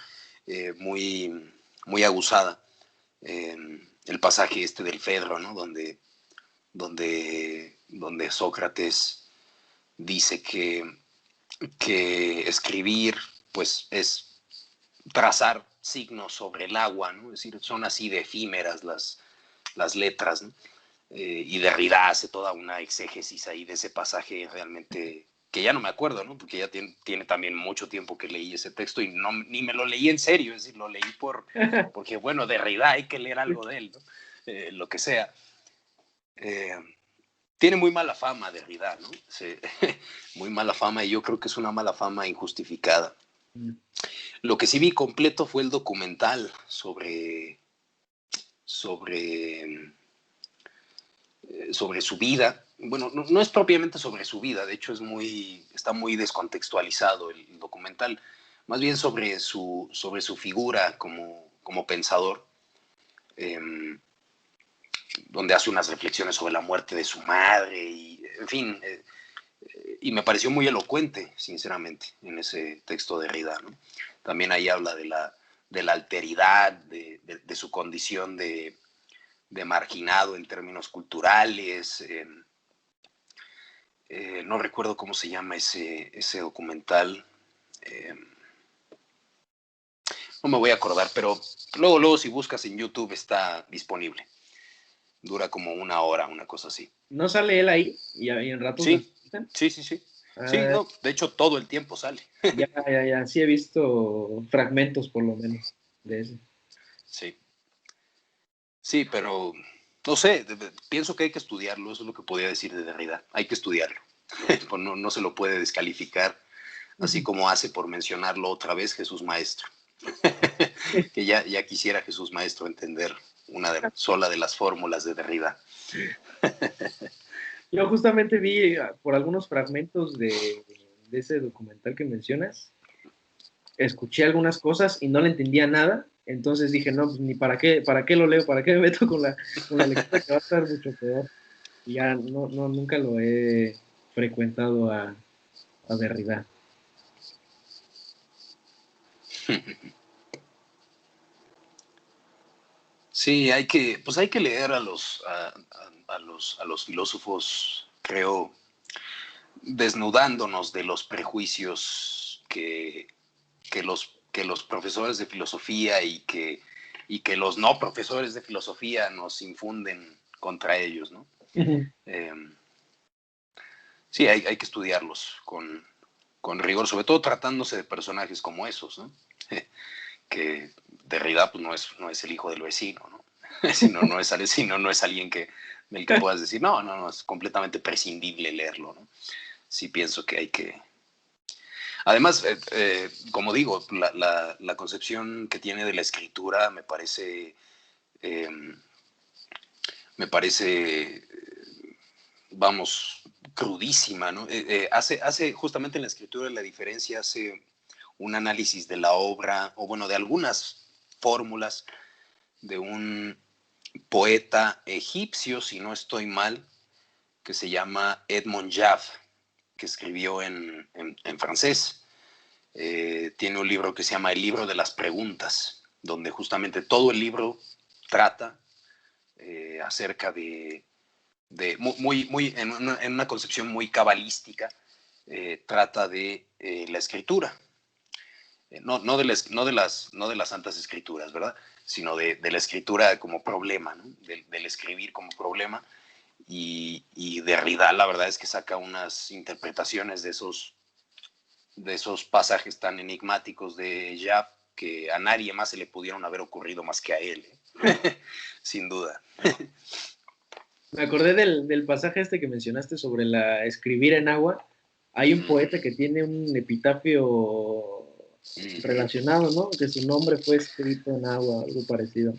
muy, muy aguzada. El pasaje este del Fedro, ¿no? Donde Sócrates dice que escribir, pues, es trazar signos sobre el agua, ¿no? Es decir, son así de efímeras las letras, ¿no? Y Derrida hace toda una exégesis ahí de ese pasaje realmente que ya no me acuerdo, ¿no? Porque ya tiene también mucho tiempo que leí ese texto y ni me lo leí en serio, es decir, lo leí porque, bueno, Derrida hay que leer algo de él, ¿no? Lo que sea. Tiene muy mala fama Derrida, ¿no? Sí, muy mala fama y yo creo que es una mala fama injustificada. Lo que sí vi completo fue el documental sobre su vida. Bueno, no es propiamente sobre su vida, de hecho está muy descontextualizado el documental, más bien sobre su figura como pensador, eh, donde hace unas reflexiones sobre la muerte de su madre, y en fin, y me pareció muy elocuente, sinceramente, en ese texto de Derrida, ¿no? También ahí habla de la alteridad, de su condición de marginado en términos culturales. No recuerdo cómo se llama ese documental. No me voy a acordar, pero luego si buscas en YouTube está disponible. Dura como una hora, una cosa así. ¿No sale él ahí? ¿Y en ratos lo Sí, entrevistan? sí, sí, sí. Sí, no, de hecho todo el tiempo sale. Ya, sí he visto fragmentos por lo menos de ese. Sí, sí, pero no sé, pienso que hay que estudiarlo, eso es lo que podía decir de Derrida, hay que estudiarlo, no se lo puede descalificar, así como hace por mencionarlo otra vez Jesús Maestro, que ya quisiera Jesús Maestro entender sola de las fórmulas de Derrida. Yo justamente vi por algunos fragmentos de ese documental que mencionas, escuché algunas cosas y no le entendía nada, entonces dije, no, pues ni para qué lo leo, para qué me meto con la lectura que va a estar mucho peor. y ya nunca lo he frecuentado a Derrida. Sí, hay que leer a los filósofos, creo, desnudándonos de los prejuicios que los profesores de filosofía y que los no profesores de filosofía nos infunden contra ellos, ¿no? Eh, sí, hay que estudiarlos con rigor, sobre todo tratándose de personajes como esos, ¿no? Que Derrida pues, no es el hijo del vecino, ¿no? Sino no es alguien del que puedas decir, no, es completamente prescindible leerlo, ¿no? Sí pienso que hay que... Además, como digo, la concepción que tiene de la escritura eh, me parece, vamos, crudísima, ¿no? Hace justamente en la escritura la diferencia, hace un análisis de la obra, o bueno, de algunas fórmulas de un poeta egipcio, si no estoy mal, que se llama Edmond Jaffe, que escribió en francés. Tiene un libro que se llama El libro de las preguntas, donde justamente todo el libro trata acerca en una concepción muy cabalística, trata de la escritura. No de las santas escrituras, ¿verdad? Sino de la escritura como problema, ¿no? Del escribir como problema. Y Derrida, la verdad es que saca unas interpretaciones de esos pasajes tan enigmáticos de Jab que a nadie más se le pudieron haber ocurrido más que a él, ¿eh? Sin duda. Me acordé del pasaje este que mencionaste sobre la escribir en agua. Hay un poeta que tiene un epitafio relacionado, ¿no? Que su nombre fue escrito en agua, algo parecido.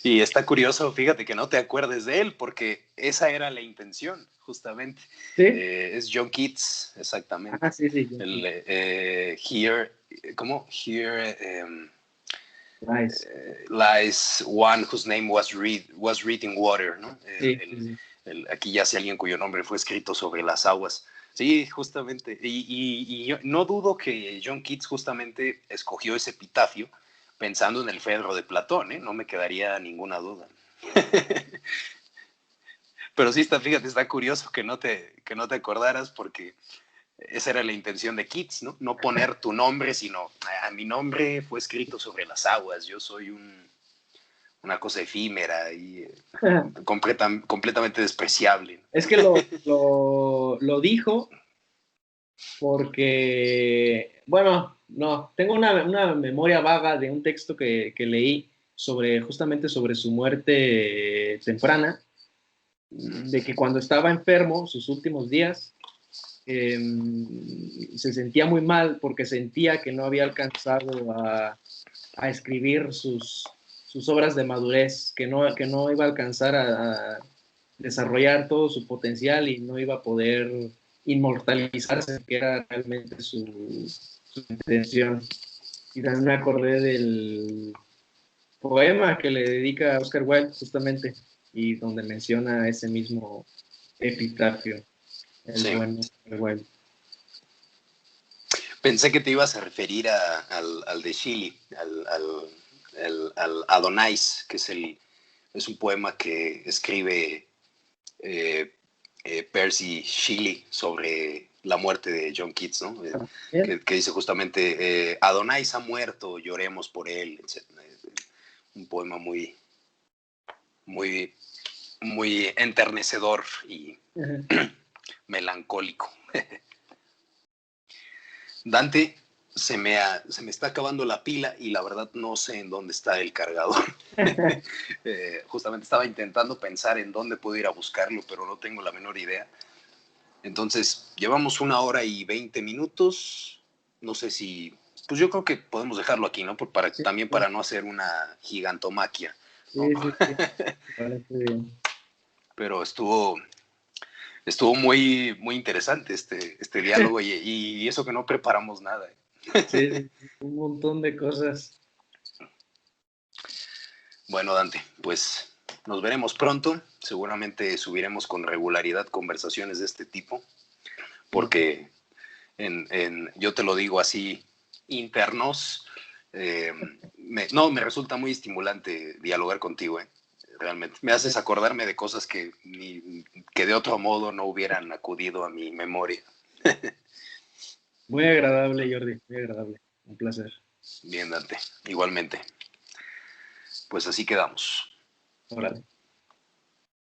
Y está curioso, fíjate que no te acuerdes de él, porque esa era la intención, justamente. ¿Sí? Es John Keats, exactamente. Ah, sí, sí. El, here, ¿cómo? Here Nice. lies one whose name was reading water, ¿no? Sí, sí, sí. Aquí yace alguien cuyo nombre fue escrito sobre las aguas. Sí, justamente. Y yo no dudo que John Keats justamente escogió ese epitafio pensando en el Fedro de Platón, ¿eh? No me quedaría ninguna duda. Pero sí fíjate, está curioso que no te acordaras porque esa era la intención de Keats, ¿no? No poner tu nombre, sino mi nombre fue escrito sobre las aguas, yo soy una cosa efímera y completamente despreciable. Es que lo dijo porque, bueno, no, tengo una memoria vaga de un texto que leí sobre, justamente sobre su muerte temprana, de que cuando estaba enfermo, sus últimos días, eh, se sentía muy mal porque sentía que no había alcanzado a escribir sus obras de madurez, que no iba a alcanzar a desarrollar todo su potencial y no iba a poder inmortalizarse, que era realmente su intención. Y también me acordé del poema que le dedica a Oscar Wilde, justamente, y donde menciona ese mismo epitafio, el Sí. buen Oscar Wilde. Pensé que te ibas a referir al de Chile, al Adonais, que es un poema que escribe eh, Percy Shelley sobre la muerte de John Keats, ¿no? Bien. Que dice justamente, Adonais ha muerto, lloremos por él, etc. Un poema muy, muy, muy enternecedor y Ajá. melancólico. Dante, se me está acabando la pila y la verdad no sé en dónde está el cargador. Justamente estaba intentando pensar en dónde puedo ir a buscarlo, pero no tengo la menor idea. Entonces, llevamos 1 hora y 20 minutos. No sé si... Pues yo creo que podemos dejarlo aquí, ¿no? Sí, También para no hacer una gigantomaquia, ¿no? sí, sí, sí, me parece bien. Pero estuvo muy, muy interesante este diálogo y eso que no preparamos nada. Sí, sí, sí, un montón de cosas. Bueno, Dante, pues nos veremos pronto. Seguramente subiremos con regularidad conversaciones de este tipo, porque yo te lo digo así, internos, me resulta muy estimulante dialogar contigo, realmente. Me haces acordarme de cosas que de otro modo no hubieran acudido a mi memoria. Muy agradable, Jordi, muy agradable. Un placer. Bien, Dante, igualmente. Pues así quedamos. Órale.